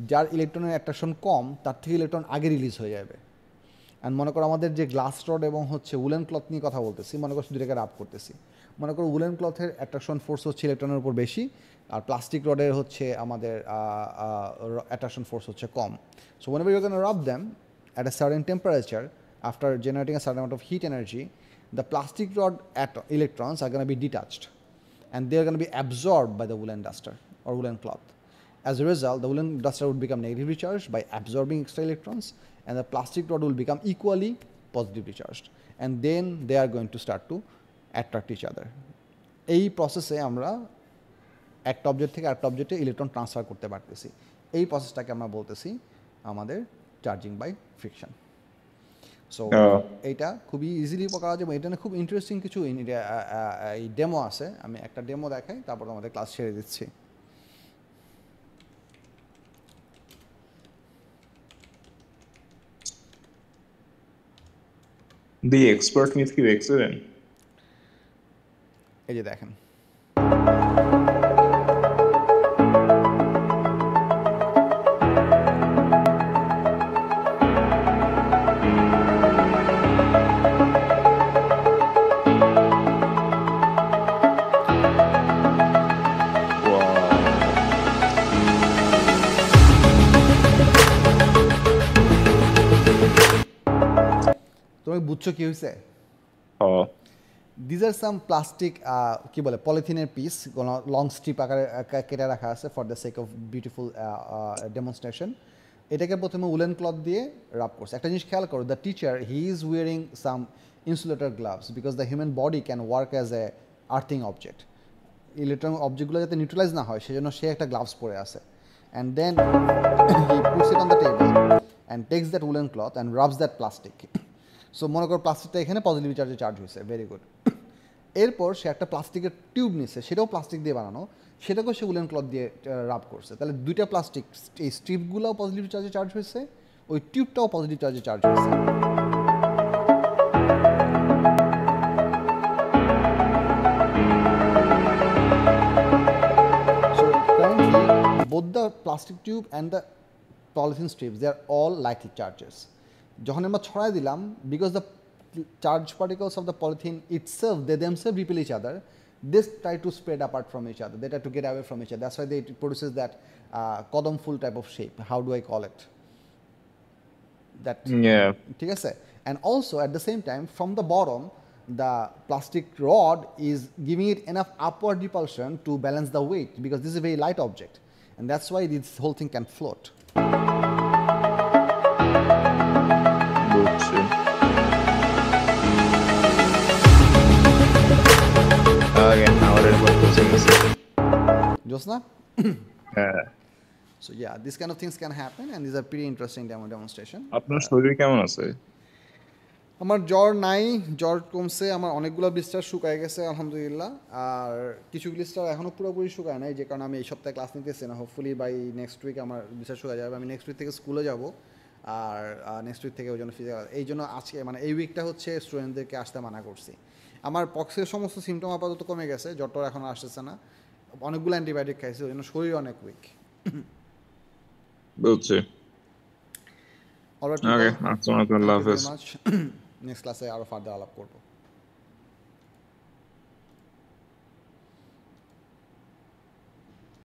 যার ইলেকট্রনের অ্যাট্রাকশন কম তার থেকে ইলেকট্রন আগে রিলিজ হয়ে যাবে। অ্যান্ড মনে করো আমাদের যে গ্লাস রড এবং হচ্ছে উলেন ক্লথ নিয়ে কথা বলতেছি, মনে করো দুটাকে রাব করতেছি। মনে করো উলেন ক্লথের অ্যাট্রাকশন ফোর্স হচ্ছে ইলেকট্রনের উপর বেশি, আর প্লাস্টিক রডের হচ্ছে আমাদের অ্যাট্রাকশন ফোর্স হচ্ছে কম। So whenever you're going to rub them at a certain temperature, after generating a certain amount of heat energy, the plastic rod electrons are going to be detached and they are going to be absorbed by the woolen duster or woolen cloth. As a result, the woolen duster would become negatively charged by absorbing extra electrons, and the plastic rod will become equally positively charged, and then they are going to start to attract each other. এই প্রসেসে আমরা একটা object থেকে আরেকটা অবজেক্টে electron transfer করতে পারতেছি। এই প্রসেসটাকে আমরা বলতেছি আমাদের চার্জিং বাই ফ্রিকশন। সো এইটা খুবই ইজিলি করা যাবে। এটা খুব ইন্টারেস্টিং কিছু এই ডেমো আছে, আমি একটা ডেমো দেখাই, তারপর আমাদের ক্লাস ছেড়ে দিচ্ছি। The expert myth কি দেখছেন? এই যে দেখেন, তুমি বুঝছো কি হয়েছে? হ্যাঁ দিজ আর সাম প্লাস্টিক কি বলে পলিথিনের পিস কোনো লং স্ট্রিপ আকারে কেটে রাখা আছে for the sake of beautiful demonstration. এটাকে প্রথমে উলেন ক্লথ দিয়ে রাব করছে। একটা জিনিস খেয়াল করো, the teacher he is wearing some insulator gloves because the human body can work as a earthing object. Electronic অবজেক্টগুলো যাতে নিউট্রালাইজ না হয় সেজন্য সে একটা গ্লাভস পরে আছে। And then he puts it on the table and takes that woollen cloth and rubs that plastic. So মনে করো প্লাস্টিকটা এখানে পজিটিভ চার্জে চার্জ হয়েছে, ভেরি গুড। এরপর সে একটা প্লাস্টিকের টিউব নিচ্ছে, সেটাও প্লাস্টিক দিয়ে বানানো, সেটাকেও সে উলেন ক্লথ দিয়ে রাব করছে। তাহলে দুইটা প্লাস্টিক, এই স্ট্রিপগুলোও পজিটিভ চার্জে চার্জ হয়েছে, ওই টিউবটাও পজিটিভ চার্জে চার্জ হয়েছে। So currently both the plastic tube and the polythene strips, they are all likely charges. যখন আমরা ছড়াই দিলাম, because the charge particles of the polythene itself, they themselves repel each other, they try to spread apart from each other, they try to get away from each other. That's why it produces that কদম ফুল type of shape. How do I call it? That yeah ঠিক আছে? And also at the same time from the bottom the plastic rod is giving it enough upward repulsion to balance the weight because this is a very light object, and that's why this whole thing can float. বুঝছি again our Josna? হ্যাঁ So yeah, these kind of things can happen and these are pretty interesting demonstration. আপনার শরীর কেমন আছে? আমার জ্বর নাই, জ্বর কমছে, আমার অনেকগুলো ব্লিস্টার শুকায় গেছে আলহামদুলিল্লাহ, আর কিছু ব্লিস্টার এখনও পুরোপুরি শুকায় নাই, যে কারণে আমি এই সপ্তাহে ক্লাস নিতেছি না। হোপফুলি বাই নেক্সট উইক আমার ব্লিস্টার শুকায় যাবে। আমি নেক্সট উইক থেকে স্কুলে যাব, আর নেক্সট উইক থেকে ওই জন্য ফিজিক্যাল, এই জন্য আজকে মানে এই উইকটা হচ্ছে স্টুডেন্টদেরকে আসতে মানা করছি। আমার পক্সের সমস্ত সিমটম আপাতত কমে গেছে, জ্বরটা এখন আসতেছে না, অনেকগুলো অ্যান্টিবায়োটিক খাইছি, ওই জন্য শরীর অনেক উইক। বুঝছি অলরাইট, ওকে আসসালামু আলাইকুম, আল্লাহ হাফেজ। নেক্সট ক্লাসে আরও ফার্দার আলাপ করবো।